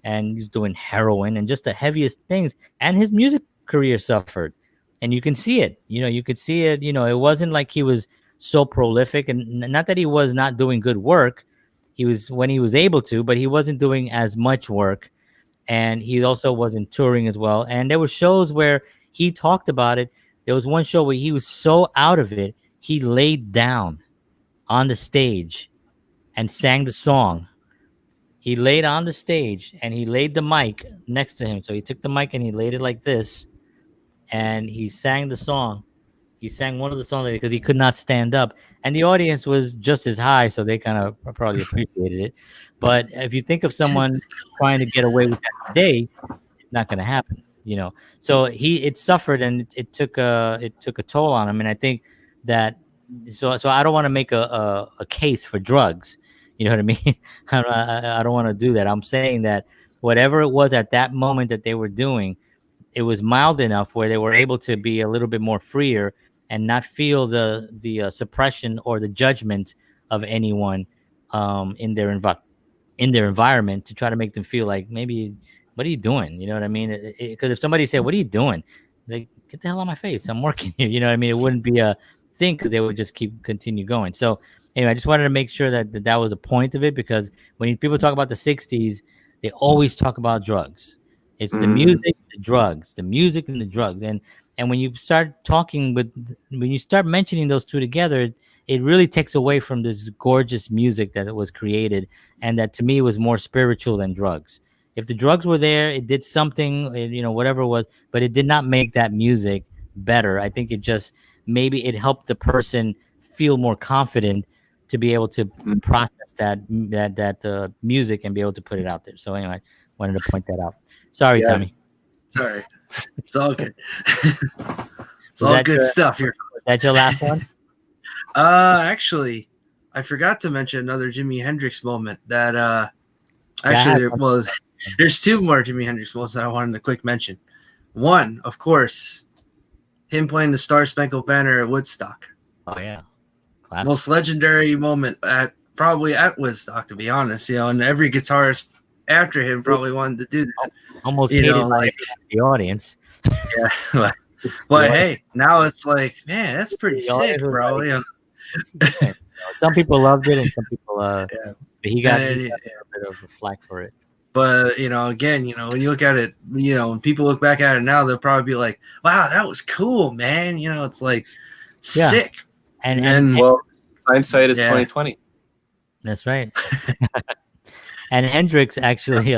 And he's doing heroin and just the heaviest things, and his music career suffered. And you can see it. You could see it. It wasn't like he was so prolific, and not that he was not doing good work. He was when he was able to, but he wasn't doing as much work, and he also wasn't touring as well. And there were shows where he talked about it. There was one show where he was so out of it, he laid down on the stage and sang the song. He laid on the stage and he laid the mic next to him. So he took the mic and he laid it like this, and he sang the song. He sang one of the songs because he could not stand up, and the audience was just as high, so they kind of probably appreciated it. But if you think of someone trying to get away with that today, it's not going to happen, you know. So it suffered, and it took a toll on him. And I think that so I don't want to make a case for drugs. You know what I mean? I don't want to do that. I'm saying that whatever it was at that moment that they were doing, it was mild enough where they were able to be a little bit more freer and not feel the suppression or the judgment of anyone in their environment, to try to make them feel like, maybe, what are you doing? You know what I mean? Because if somebody said, "What are you doing?" Like, get the hell out of my face, I'm working here. You know what I mean? It wouldn't be a thing, because they would just continue going. So anyway, I just wanted to make sure that was a point of it, because when people talk about the 60s, they always talk about drugs. It's the music, the drugs, the music and the drugs. And when you start when you start mentioning those two together, it really takes away from this gorgeous music that was created, and that to me was more spiritual than drugs. If the drugs were there, it did something, whatever it was, but it did not make that music better. I think maybe it helped the person feel more confident to be able to process that music and be able to put it out there. So anyway, wanted to point that out. Sorry, Tommy. Sorry. It's all good. It's all good stuff here. Is that your last one? Actually, I forgot to mention another Jimi Hendrix moment that there's two more Jimi Hendrix moments that I wanted to quick mention. One, of course, him playing the Star Spangled Banner at Woodstock. Oh yeah. Classic. Most legendary moment probably at Woodstock, to be honest, and every guitarist after him probably wanted to do that. Almost hated like the audience. Yeah, but hey, now it's like, man, that's pretty sick, bro. Like, some people loved it, and some people he got a bit of flack for it. But again, when you look at it, when people look back at it now, they'll probably be like, "Wow, that was cool, man." It's like sick. And well, hindsight is 2020. That's right. And Hendrix actually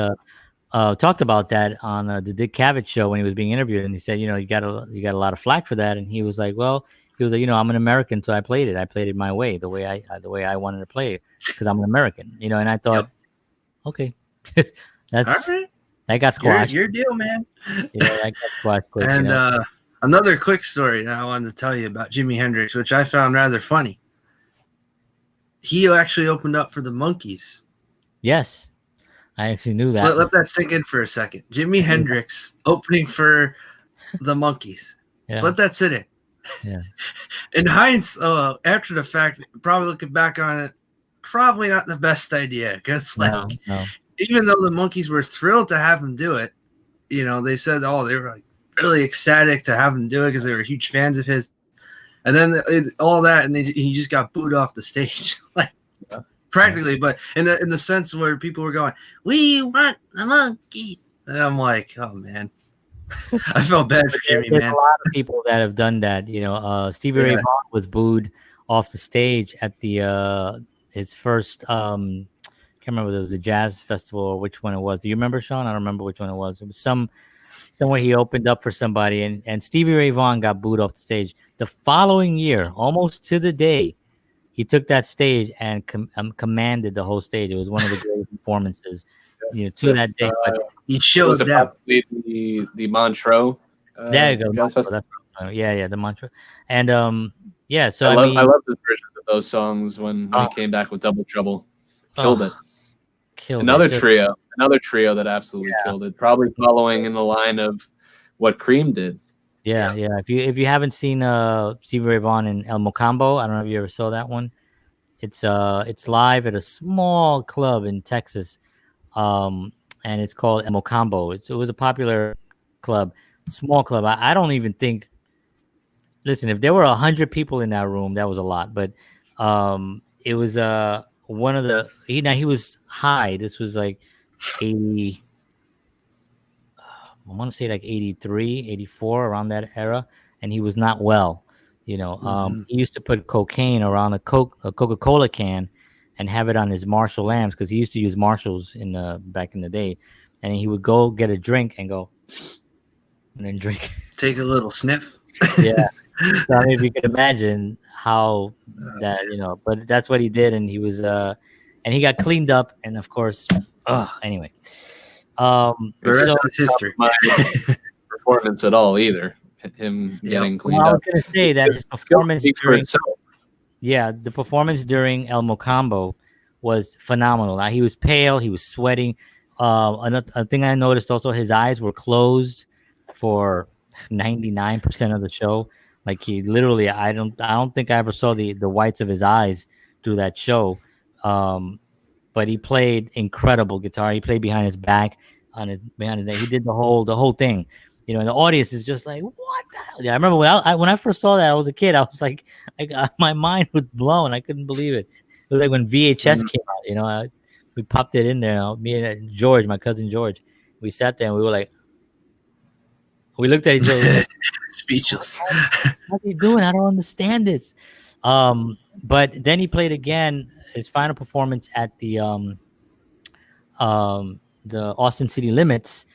talked about that on the Dick Cavett show when he was being interviewed, and he said, you got a lot of flack for that, and he was like, I'm an American, so I played it my way, the way I wanted to play it, because I'm an American, and I thought, okay, that's all right. That got squashed. Your deal, man. Yeah, that got squashed quick, and another quick story that I wanted to tell you about Jimi Hendrix, which I found rather funny. He actually opened up for the Monkees. Yes, I actually knew that. Let that sink in for a second. Jimi Hendrix opening for the Monkees. Yeah. So let that sit in. Yeah. In hindsight, after the fact, probably looking back on it, probably not the best idea, because even though the Monkees were thrilled to have him do it, they said, they were like really ecstatic to have him do it because they were huge fans of his, and then all that, and he just got booed off the stage. Practically, but in the sense where people were going, "We want the monkey," and I'm like, "Oh man," I felt bad for Jimmy. There's man. a lot of people that have done that. Stevie Ray Vaughan was booed off the stage at the his first. I can't remember whether it was a jazz festival or which one it was. Do you remember, Sean? I don't remember which one it was. It was somewhere he opened up for somebody, and Stevie Ray Vaughan got booed off the stage. The following year, almost to the day, he took that stage and commanded the whole stage. It was one of the greatest performances, to that day. But he shows that the Montreux. There you go. The Montreux. And so I love the version of those songs when he came back with Double Trouble. Killed it. Another trio that absolutely killed it. Probably following in the line of what Cream did. Yeah. If you haven't seen Stevie Ray Vaughan and El Mocambo, I don't know if you ever saw that one. It's live at a small club in Texas, and it's called El Mocambo. It was a popular club, small club. I don't even think. Listen, if there were 100 people in that room, that was a lot. But it was one of the. He was high. This was like 80. I want to say like 83, 84, around that era, and he was not well. He used to put cocaine around a Coca-Cola can and have it on his Marshall lamps because he used to use Marshalls back in the day, and he would go get a drink and go and then drink. Take a little sniff. Yeah. So I mean, if you could imagine how that, but that's what he did, and he was and he got cleaned up, and of course, anyway. The rest is history. My performance at all either. Him getting cleaned up. I was gonna say that his performance the performance during El Mocambo was phenomenal. He was pale, he was sweating. Another thing I noticed also, his eyes were closed for 99% of the show. Like he literally, I don't think I ever saw the whites of his eyes through that show. But he played incredible guitar. He played behind his back, behind his neck. He did the whole thing. And the audience is just like, what the hell? Yeah, I remember when I first saw that, I was a kid. I was like, my mind was blown. I couldn't believe it. It was like when VHS came out. We popped it in there. Me and George, my cousin George, we sat there and we were like, we looked at each other, like, speechless. What are you doing? I don't understand this. But then he played again. His final performance at the Austin City Limits.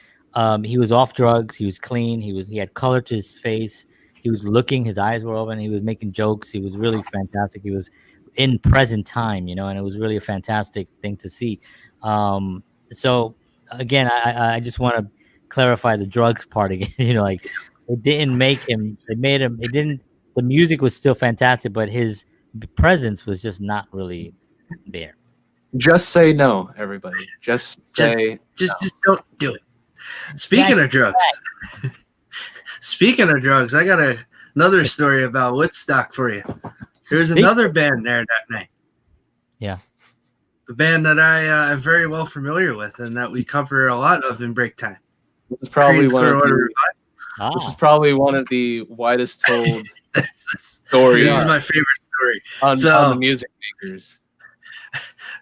He was off drugs. He was clean. He had color to his face. He was looking. His eyes were open. He was making jokes. He was really fantastic. He was in present time, and it was really a fantastic thing to see. So again, I just want to clarify the drugs part again. Like it didn't make him. It made him. It didn't. The music was still fantastic, but his presence was just not really there. Just say no, everybody. Just don't do it. Speaking of drugs, I got another story about Woodstock for you. There's another band there that night. Yeah. A band that I am very well familiar with and that we cover a lot of in break time. This is probably one of the widest told stories. This is my favorite story on the music makers.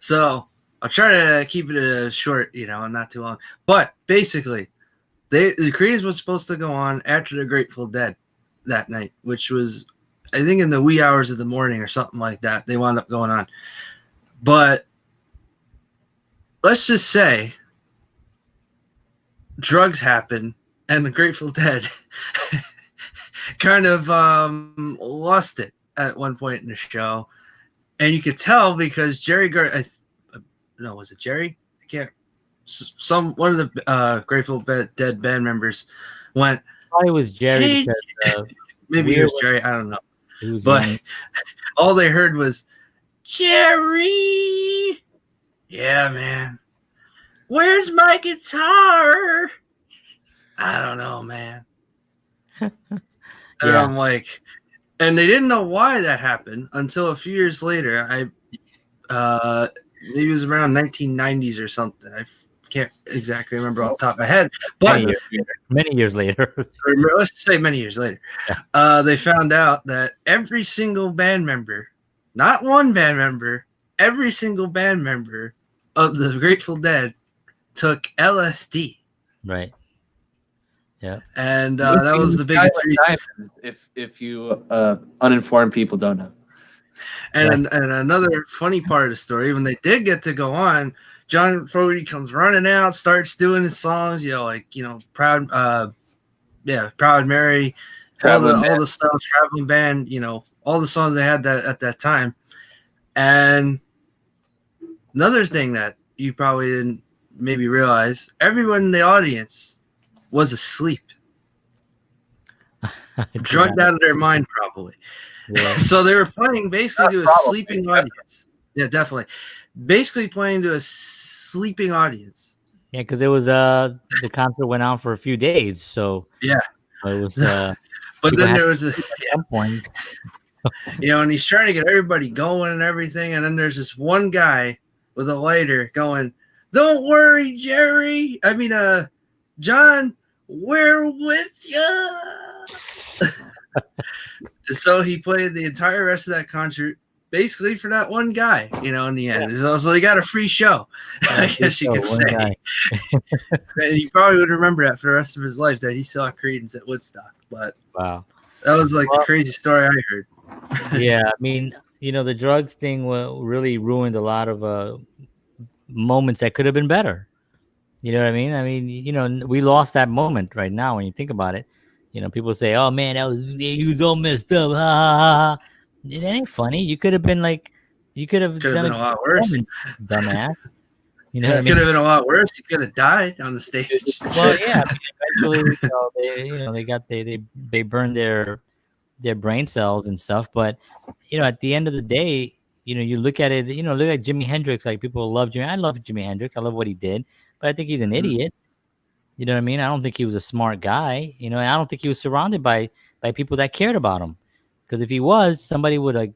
So I'll try to keep it short, and not too long. But basically, the Creedence was supposed to go on after the Grateful Dead that night, which was, I think, in the wee hours of the morning or something like that. They wound up going on. But let's just say drugs happen and the Grateful Dead kind of lost it at one point in the show. And you could tell because was it Jerry? I can't. One of the Grateful Dead band members went. Probably was Jerry. Because, maybe it was Jerry. I don't know. But all they heard was Jerry. Yeah, man. Where's my guitar? I don't know, man. And I'm like, and they didn't know why that happened until a few years later. Maybe it was around 1990s or something. I can't exactly remember off the top of my head, but many years later. Let's say many years later, they found out that every single band member, not one band member, every single band member of the Grateful Dead took LSD. Right. Yeah. And that was the biggest reason. If you uninformed people don't know. And another funny part of the story, when they did get to go on, John Fogerty comes running out, starts doing his songs, Proud Mary, all the stuff, Traveling Band, all the songs they had at that time. And another thing that you probably didn't maybe realize, everyone in the audience was asleep. Drugged out of their mind, probably. Yeah. So they were playing basically to a sleeping audience. Yeah, definitely. Basically playing to a sleeping audience. Yeah, because it was the concert went on for a few days, so yeah, it was. But then there was some point, and he's trying to get everybody going and everything, and then there's this one guy with a lighter going, "Don't worry, Jerry. John, we're with you." So he played the entire rest of that concert basically for that one guy, in the end. Yeah. So he got a free show, I guess you could say. And he probably would remember that for the rest of his life, that he saw Creedence at Woodstock. But wow, that was the crazy story I heard. Yeah, the drugs thing really ruined a lot of moments that could have been better. You know what I mean? I mean, we lost that moment right now when you think about it. People say, "Oh man, he was all messed up." Ha ha ha. Ha." It ain't funny. You could have been like, you could have Could have done been a a lot worse. performance, dumbass. You know what I It mean? could have been a lot worse. You could have died on the stage. Well, yeah. I mean, eventually, they got they burned their brain cells and stuff. But at the end of the day, you look at it. Look at Jimi Hendrix. Like people love Jimi. I love Jimi Hendrix. I love what he did, but I think he's an Mhm. idiot. You know what I mean? I don't think he was a smart guy. And I don't think he was surrounded by people that cared about him. Because if he was, somebody would like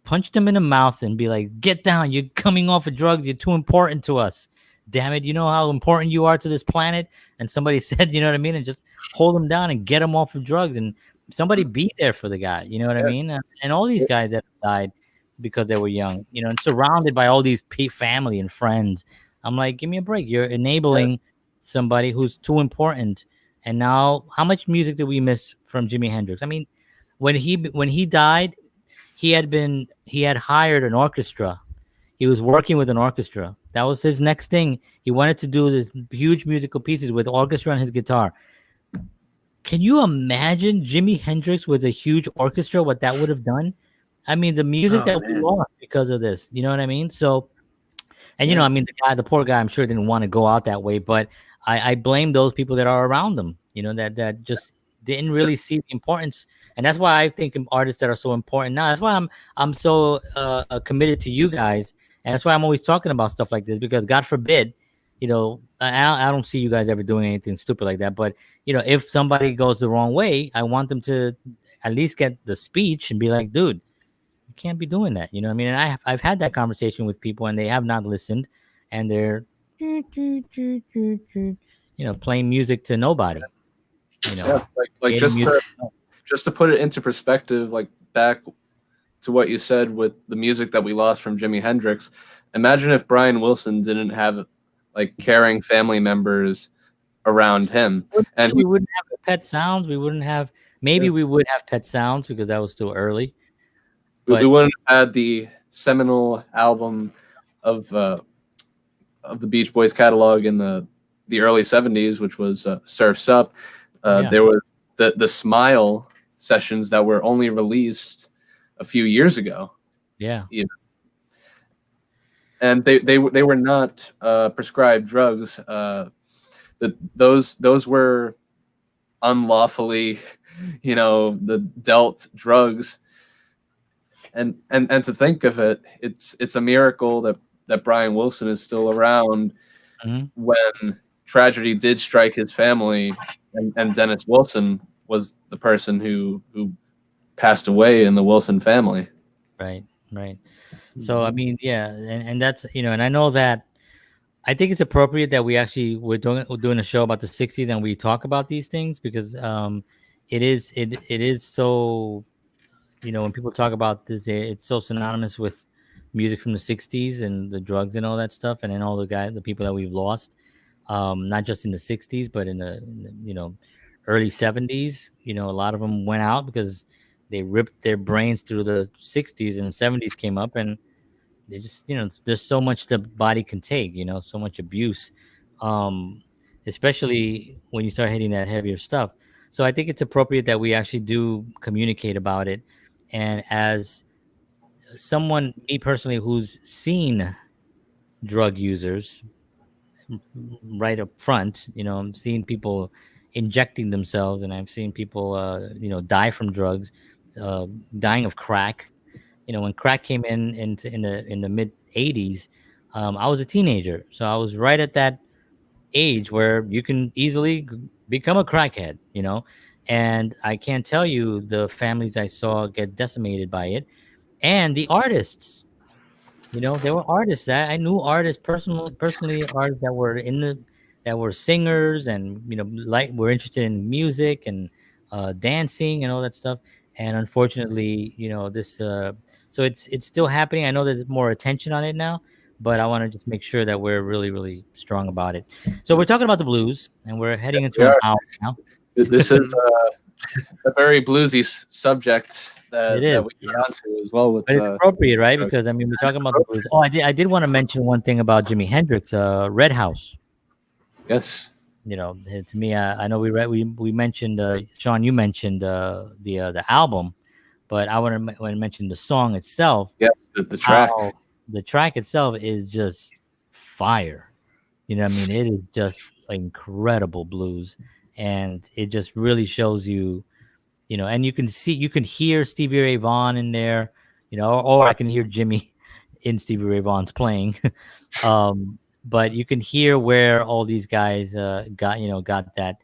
punched him in the mouth and be like, "Get down! You're coming off of drugs. You're too important to us. Damn it! You know how important you are to this planet." And somebody said, you know what I mean, and just hold him down and get him off of drugs. And somebody be there for the guy. You know what I mean? And all these guys that died because they were young, and surrounded by all these family and friends. I'm like, give me a break. You're enabling somebody who's too important. And now, how much music did we miss from Jimi Hendrix? I mean, when he died, he had hired an orchestra. He was working with an orchestra. That was his next thing. He wanted to do this huge musical pieces with orchestra and his guitar. Can you imagine Jimi Hendrix with a huge orchestra? What that would have done? I mean, the music Oh that we man. lost because of this. You know what I mean? So, and I mean, the poor guy, I'm sure didn't want to go out that way, but I blame those people that are around him. That just didn't really see the importance, and that's why I think artists that are so important now. That's why I'm so committed to you guys, and that's why I'm always talking about stuff like this because God forbid, I don't see you guys ever doing anything stupid like that. But if somebody goes the wrong way, I want them to at least get the speech and be like, dude, you can't be doing that. You know what I mean? And I've had that conversation with people and they have not listened and they're playing music to nobody. Like just to put it into perspective, like back to what you said with the music that we lost from Jimi Hendrix. Imagine if Brian Wilson didn't have like caring family members around him, and we wouldn't have the Pet Sounds. We wouldn't have. Maybe we would have Pet Sounds because that was still early. But we wouldn't have had the seminal album of the Beach Boys catalog in the early '70s, which was "Surf's Up." There was the Smile sessions that were only released a few years ago. Yeah. And they were not prescribed drugs. Those were unlawfully, dealt drugs. And to think of it, it's a miracle that Brian Wilson is still around when tragedy did strike his family, and Dennis Wilson was the person who passed away in the Wilson family. Right. So I mean, yeah, and that's and I know that I think it's appropriate that we're doing a show about the '60s and we talk about these things because it is so when people talk about this, it's so synonymous with music from the '60s and the drugs and all that stuff, and then all the people that we've lost, not just in the '60s but in the early '70s. A lot of them went out because they ripped their brains through the '60s and '70s came up and they just there's so much the body can take, so much abuse, especially when you start hitting that heavier stuff. So I think it's appropriate that we actually do communicate about it. And as someone, me personally, who's seen drug users right up front, I'm seeing people injecting themselves and I've seen people die from drugs, dying of crack. When crack came in the mid '80s, I was a teenager, so I was right at that age where you can easily become a crackhead. And I can't tell you the families I saw get decimated by it, and the artists. There were artists that I knew, artists personally, artists that were singers and like were interested in music and dancing and all that stuff. And unfortunately, this so it's still happening. I know there's more attention on it now, but I want to just make sure that we're really, really strong about it. So we're talking about the blues, and we're heading into an hour now. This is a very bluesy subject that we get onto as well. But it's appropriate, right? Because I mean, we're talking about the blues. Oh, I did want to mention one thing about Jimi Hendrix, Red House. Yes. You know, to me, I know we mentioned Sean. You mentioned the album, but I want to mention the song itself. Yes, the track. The track itself is just fire. You know what I mean? It is just incredible blues, and it just really shows you, you know, and you can hear Stevie Ray Vaughan in there, you know, or I can hear Jimmy in Stevie Ray Vaughan's playing. But you can hear where all these guys got that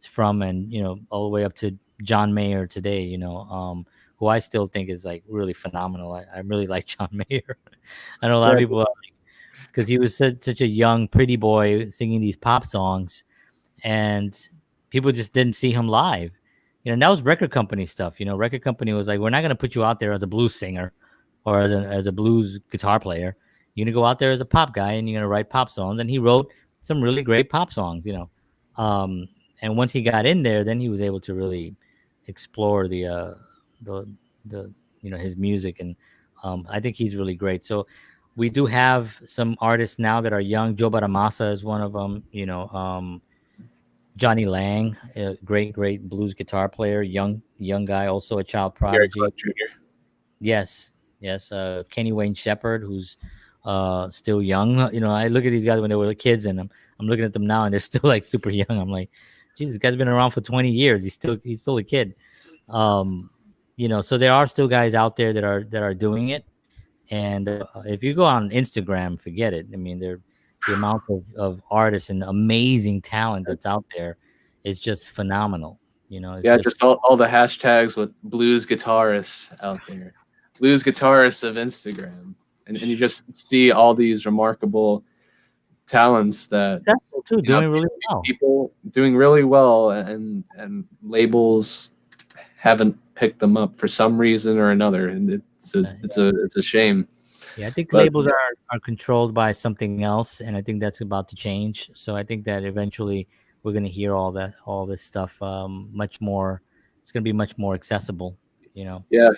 from, and you know, all the way up to John Mayer today, you know, who I still think is like really phenomenal. I really like John Mayer. I know a lot of people, because he was such a young, pretty boy singing these pop songs, and people just didn't see him live. You know, and that was record company stuff. You know, record company was like, we're not going to put you out there as a blues singer or as a blues guitar player. You're going to go out there as a pop guy, and you're going to write pop songs. And he wrote some really great pop songs, you know. And once he got in there, then he was able to really explore the you know, his music. And I think he's really great. So we do have some artists now that are young. Joe Bonamassa is one of them, you know. Johnny Lang, a great blues guitar player, young guy, also a child prodigy. Yes. Kenny Wayne Shepherd, who's still young. You know, I look at these guys when they were kids, and I'm looking at them now, and they're still like super young. I'm like, Jesus, this guy's been around for 20 years. He's still a kid. You know, so there are still guys out there that are doing it. And if you go on Instagram, forget it. I mean, the amount of artists and amazing talent that's out there is just phenomenal. You know, just all the hashtags with blues guitarists out there, blues guitarists of Instagram, and you just see all these remarkable talents that too, doing really well. People doing really well, and labels haven't picked them up for some reason or another, and it's a shame. Yeah, I think labels are controlled by something else, and I think that's about to change. So I think that eventually we're going to hear all this stuff much more. It's going to be much more accessible, you know. Yeah,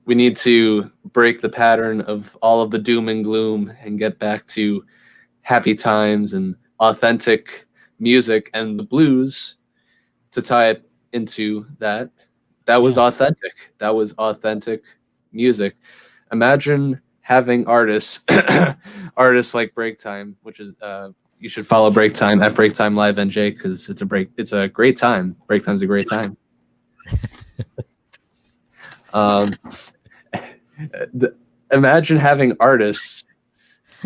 we need to break the pattern of all of the doom and gloom and get back to happy times and authentic music, and the blues to tie it into that. That was authentic. That was authentic music. Imagine having artists like BreakTime, which is you should follow BreakTime at BreakTime Live NJ, because it's a great time. BreakTime's a great time. Imagine having artists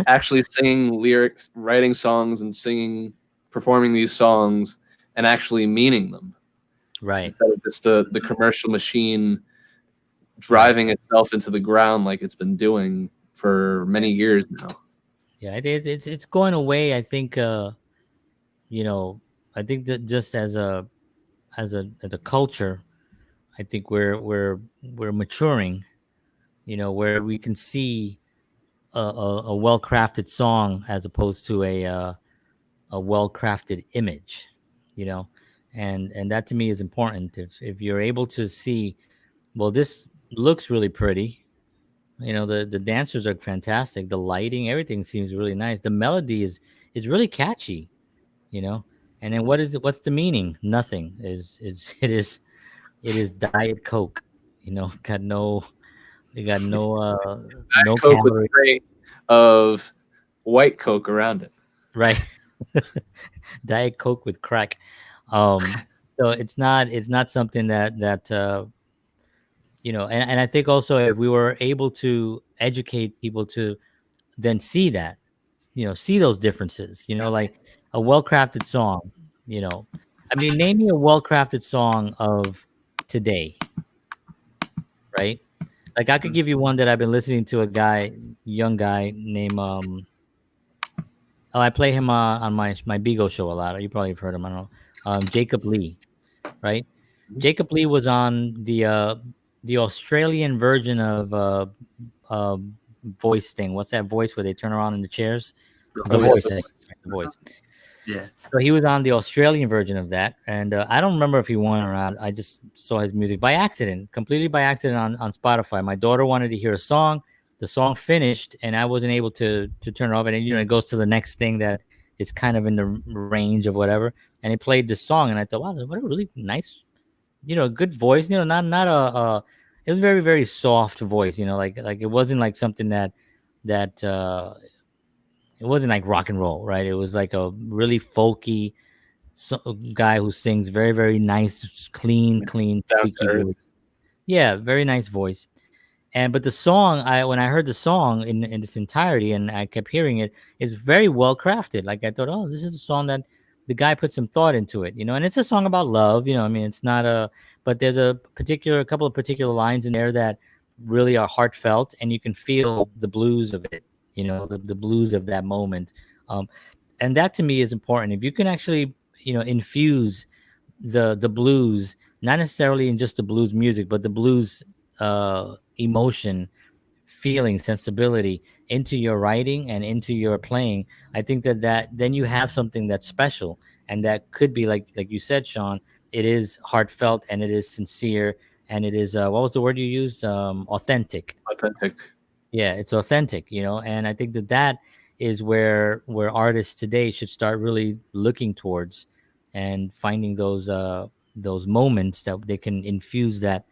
actually singing lyrics, writing songs, and performing these songs, and actually meaning them. Right. Instead of just the commercial machine driving itself into the ground like it's been doing for many years now. Yeah, it's going away. I think you know, I think that just as a culture, I think we're maturing, you know, where we can see a well-crafted song as opposed to a well-crafted image, you know, and that to me is important. If you're able to see, well, this looks really pretty, you know, the dancers are fantastic, the lighting, everything seems really nice, the melody is really catchy, you know, and then what's the meaning? Nothing. It is Diet Coke, you know, they got no no Coke calorie. With tray of white Coke around it, right? Diet Coke with crack. So it's not something that you know, and I think also if we were able to educate people to then see that, you know, see those differences, you know, like a well-crafted song, you know, I mean, name me a well-crafted song of today, right? Like I could give you one that I've been listening to, young guy named I play him on my Bigo show a lot. You probably have heard him. I don't know. Jacob Lee, right? Jacob Lee was on the Australian version of voice thing. What's that voice where they turn around in the chairs? The voice. The voice. Yeah. So he was on the Australian version of that, and I don't remember if he won or not. I just saw his music by accident, completely by accident on Spotify. My daughter wanted to hear a song. The song finished, and I wasn't able to turn it off. And then, it goes to the next thing that is kind of in the range of whatever. And he played this song, and I thought, wow, what a really nice, good voice. Not a. It was very very soft voice. Like it wasn't like something that it wasn't like rock and roll, right? It was like a really folky guy who sings very, very nice, clean, squeaky voice. Yeah, very nice voice. But the song, when I heard the song in its entirety, and I kept hearing it, it's very well crafted. Like I thought, oh, this is a song that the guy put some thought into it, and it's a song about love. I mean, it's not but there's a couple of particular lines in there that really are heartfelt, and you can feel the blues of it. The blues of that moment, and that to me is important. If you can actually, infuse the blues, not necessarily in just the blues music, but the blues emotion, feeling, sensibility into your writing and into your playing, I think that then you have something that's special, and that could be like you said, Sean. It is heartfelt, and it is sincere, and it is what was the word you used? Authentic. Authentic. Yeah, it's authentic, and I think that is where artists today should start really looking towards, and finding those moments that they can infuse that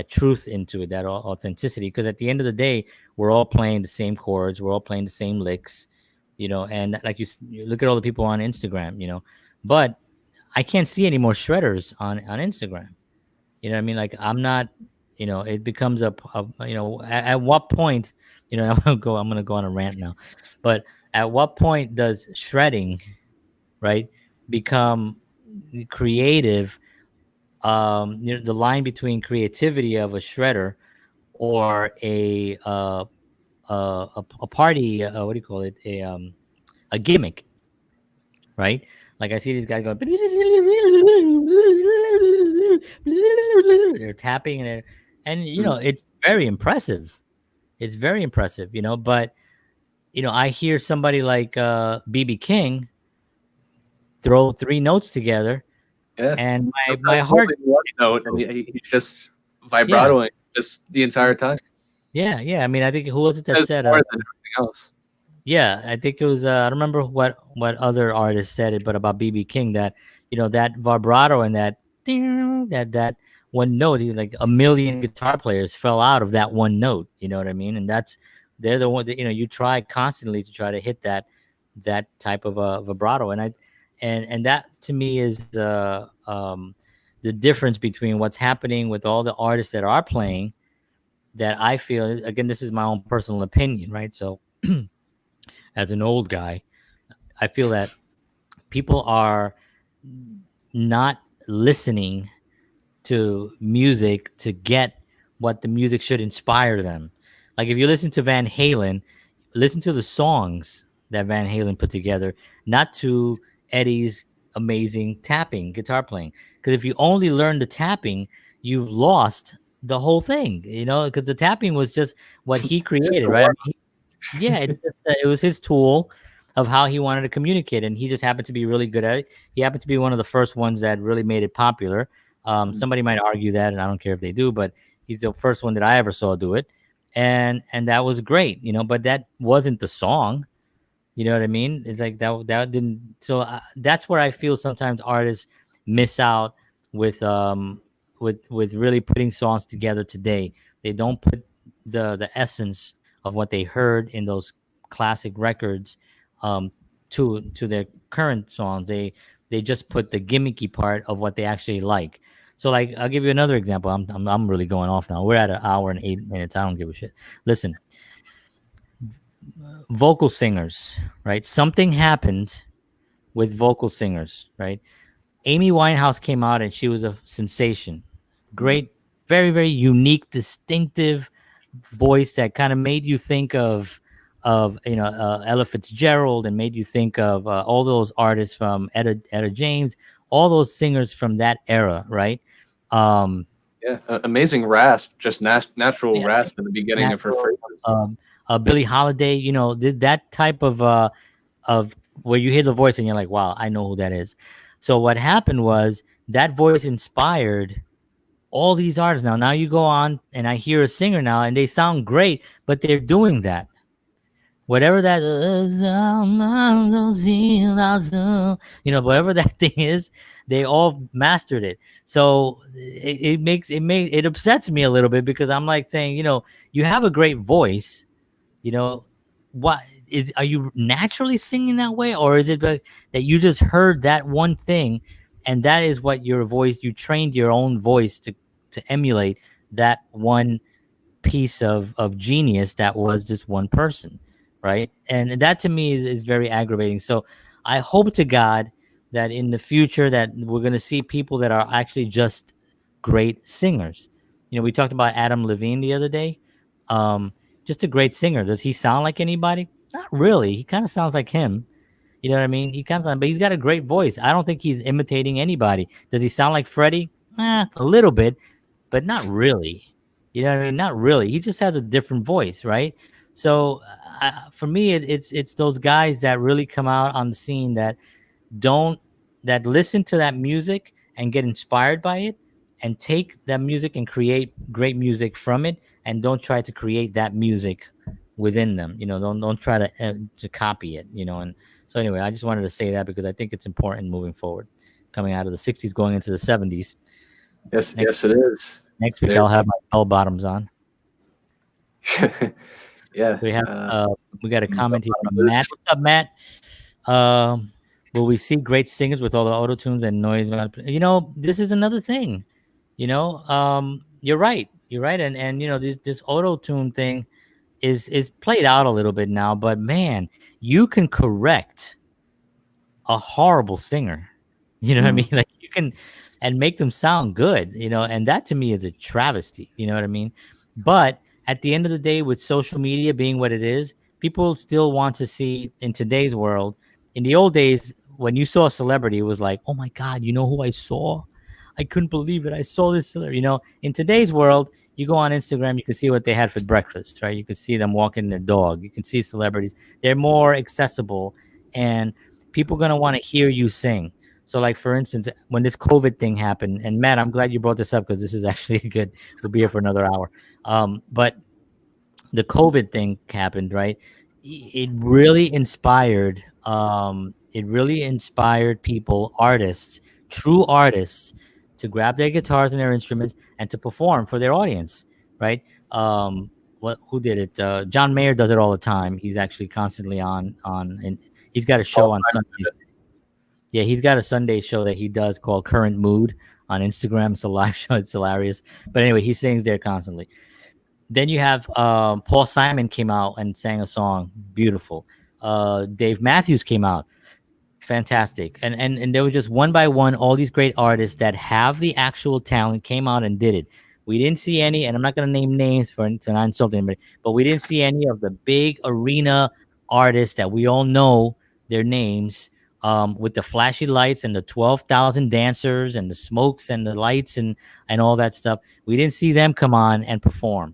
truth into it, that authenticity. Because at the end of the day, we're all playing the same chords, we're all playing the same licks, and like you look at all the people on Instagram, but I can't see any more shredders on Instagram. You know what I mean? Like I'm not, it becomes at what point, I'm gonna go on a rant now, but at what point does shredding, right, become creative? The line between creativity of a shredder or a party, what do you call it? A gimmick, right? Like I see these guys going, they're tapping and it's very impressive. It's very impressive, But I hear somebody like BB King throw 3 notes together, and my heart one note, and he's just vibratoing just the entire time. Yeah. I mean, I think who was it that said more than everything else? Yeah, I think it was. I don't remember what other artist said it, but about BB King, that that vibrato and that one note. Like a million guitar players fell out of that one note. You know what I mean? And they're the one that you try constantly to try to hit that type of a vibrato, and that to me is the difference between what's happening with all the artists that are playing. That I feel, again, this is my own personal opinion, right? So. As an old guy, I feel that people are not listening to music to get what the music should inspire them. Like if you listen to Van Halen, listen to the songs that Van Halen put together, not to Eddie's amazing tapping, guitar playing. Because if you only learn the tapping, you've lost the whole thing, because the tapping was just what he created, right? I mean, yeah, it was his tool of how he wanted to communicate, and he just happened to be really good at it. He happened to be one of the first ones that really made it popular. Somebody might argue that, and I don't care if they do, but he's the first one that I ever saw do it, and that was great, But that wasn't the song, you know what I mean? It's like that didn't. So that's where I feel sometimes artists miss out with really putting songs together today. They don't put the essence of what they heard in those classic records to their current songs. They just put the gimmicky part of what they actually like. So like I'll give you another example. I'm really going off now. We're at an hour and 8 minutes. I don't give a shit. Listen, vocal singers, right? Something happened with vocal singers, right? Amy Winehouse came out and she was a sensation. Great, very, very unique, distinctive voice that kind of made you think of Ella Fitzgerald, and made you think of all those artists from Etta James, all those singers from that era, right? Amazing rasp, just natural rasp at the beginning of her phrases. Billie Holiday, that type of where you hear the voice and you're like, wow, I know who that is. So what happened was that voice inspired all these artists. Now you go on and I hear a singer now and they sound great, but they're doing that. Whatever that, whatever that thing is, they all mastered it. So it upsets me a little bit because I'm like saying, you have a great voice, you know, what are you naturally singing that way, or is it that you just heard that one thing, and that is what your voice, you trained your own voice to emulate that one piece of genius that was this one person, right? And that to me is very aggravating. So I hope to God that in the future that we're going to see people that are actually just great singers. We talked about Adam Levine the other day. um just a great singer. Does he sound like anybody? Not really. He kind of sounds like him. You know what I mean? He kind of, but he's got a great voice. I don't think he's imitating anybody. Does he sound like Freddie? A little bit, but not really. You know what I mean? Not really. He just has a different voice, right? So for me, it's those guys that really come out on the scene don't that listen to that music and get inspired by it, and take that music and create great music from it, and don't try to create that music within them. Don't try to copy it. And so anyway, I just wanted to say that because I think it's important moving forward, coming out of the '60s, going into the '70s. Yes, it is. Next week, I'll have my bell bottoms on. Yeah. We got a comment here from Matt. What's up, Matt? Will we see great singers with all the auto tunes and noise? This is another thing. You're right. You're right. And this auto tune thing is played out a little bit now. But man, you can correct a horrible singer. You know what I mean? Like you can, and make them sound good, and that to me is a travesty. You know what I mean? But at the end of the day, with social media being what it is, people still want to see in today's world. In the old days, when you saw a celebrity, it was like, oh my God, you know who I saw? I couldn't believe it. I saw this celebrity. In today's world, you go on Instagram, you can see what they had for breakfast, right? You can see them walking their dog. You can see celebrities. They're more accessible, and people are going to want to hear you sing. So, like, for instance, when this COVID thing happened, and Matt, I'm glad you brought this up because this is actually good. We'll be here for another hour. But the COVID thing happened, right? It really inspired people, artists, true artists, to grab their guitars and their instruments and to perform for their audience, right? Who did it? John Mayer does it all the time. He's actually constantly on, and he's got a show on Sunday. Yeah, he's got a Sunday show that he does called Current Mood on Instagram. It's a live show. It's hilarious. But anyway, he sings there constantly. Then you have Paul Simon came out and sang a song, beautiful. Dave Matthews came out, fantastic. And there were just one by one, all these great artists that have the actual talent came out and did it. We didn't see any, and I'm not going to name names to not insult anybody, but we didn't see any of the big arena artists that we all know their names, with the flashy lights and the 12,000 dancers and the smokes and the lights and all that stuff. We didn't see them come on and perform.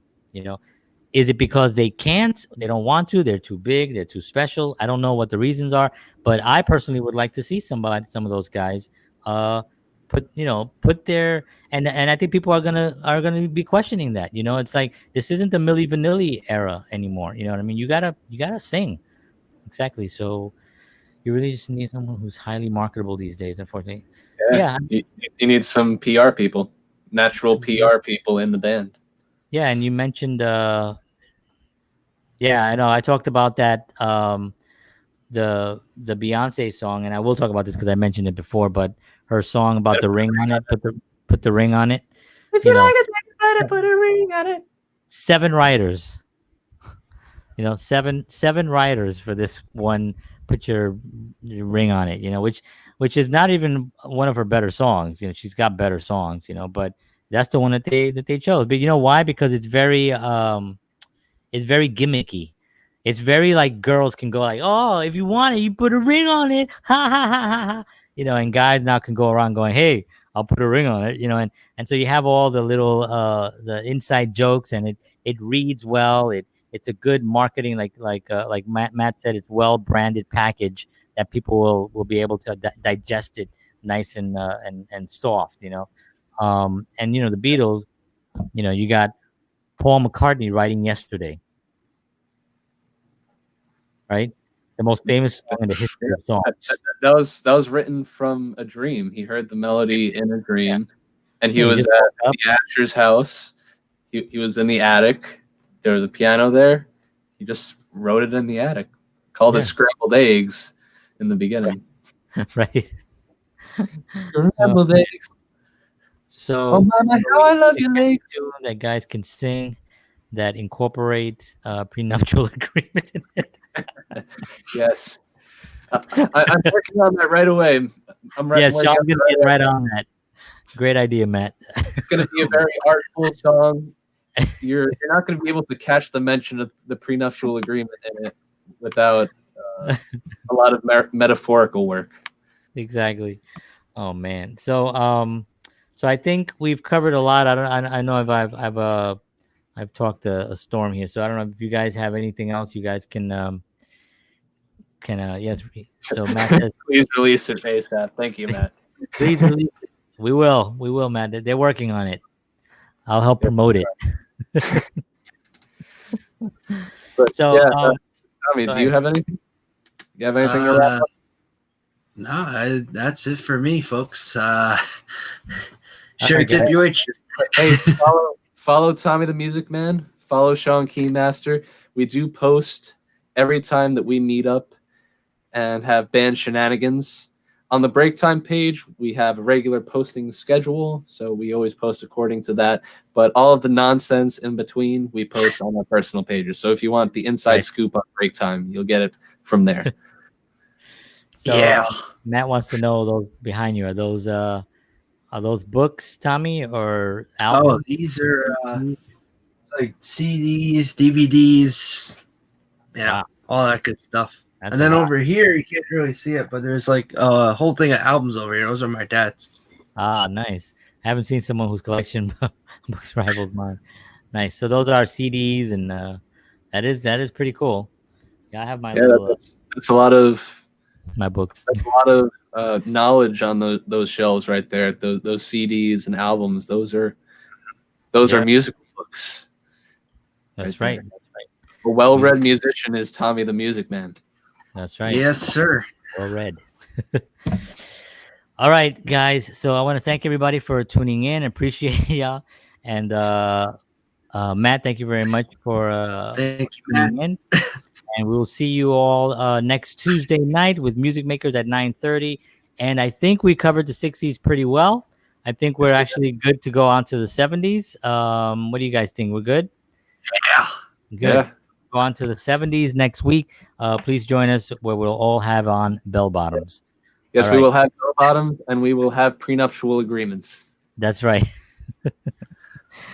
Is it because they can't, they don't want to, they're too big, they're too special? I don't know what the reasons are, but I personally would like to see some of those guys put their, and I think people are gonna be questioning that. It's like, this isn't the Milli Vanilli era anymore. You know what I mean? You gotta sing. Exactly. So you really just need someone who's highly marketable these days, unfortunately. Yeah. You need some PR people, natural PR people in the band. Yeah, and you mentioned I know I talked about that the Beyonce song, and I will talk about this because I mentioned it before, but her song about the ring on it, put the ring on it. If you like it, you better put a ring on it. 7 writers. Seven writers for this one. Put your ring on it. Which is not even one of her better songs. She's got better songs. But that's the one that they chose. But you know why? Because it's very gimmicky. It's very like girls can go like, oh, if you want it, you put a ring on it. Ha ha ha ha ha. And guys now can go around going, hey, I'll put a ring on it. And so you have all the little the inside jokes, and it reads well. It's a good marketing, like Matt said, it's well branded package that people will be able to digest it nice and soft, and the Beatles, you got Paul McCartney writing Yesterday, right? The most famous song in the history of songs. That was written from a dream. He heard the melody in a dream, and he was at the Asher's house. He was in the attic. There was a piano there. He just wrote it in the attic. Called it Scrambled Eggs in the beginning. Right. Scrambled eggs. So, oh mama, how I love you, legs. That guys can sing that incorporate prenuptial agreement in it. Yes. I'm working on that right away. Yes, Sean's going to get right on that. Great idea, Matt. It's going to be a very artful song. You're not going to be able to catch the mention of the prenuptial agreement in it without a lot of metaphorical work. Exactly. Oh man. So I think we've covered a lot. I know I've talked a storm here. So I don't know if you guys have anything else. You guys can yes. So Matt says, please release it ASAP. Thank you, Matt. Please release it. We will, Matt. They're working on it. I'll help promote it. But, so, Tommy, do you have anything? You have anything to wrap up? No, that's it for me, folks. Share tip UH. Hey, follow Tommy the Music Man. Follow Sean Keymaster. We do post every time that we meet up and have band shenanigans. On the BreakTime page, we have a regular posting schedule, so we always post according to that. But all of the nonsense in between, we post on our personal pages. So if you want the inside scoop on BreakTime, you'll get it from there. So Matt wants to know those behind you. Are those books, Tommy, or albums? Oh, these are like CDs, DVDs, all that good stuff. That's and then over here, you can't really see it, but there's like a whole thing of albums over here. Those are my dad's. Ah, nice. I haven't seen someone whose collection books rivals mine. Nice. So those are CDs, and that is pretty cool. Yeah, I have my little. That's a lot of my books. That's a lot of knowledge on those shelves right there. Those CDs and albums. Those are musical books. That's right. A well-read musician is Tommy the Music Man. That's right. Yes, sir. Well read. All right, guys. So I want to thank everybody for tuning in. Appreciate y'all. And Matt, thank you very much for tuning in. And we'll see you all next Tuesday night with Music Makers at 9:30. And I think we covered the 60s pretty well. I think we're actually good to go on to the 70s. What do you guys think? We're good? Yeah. Good. Yeah. Go on to the 70s next week. Please join us where we'll all have on bell bottoms. Yes, we will have bell bottoms and we will have prenuptial agreements. That's right.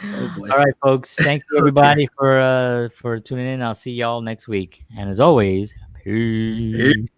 All right, folks. Thank you, everybody, for tuning in. I'll see y'all next week. And as always, peace.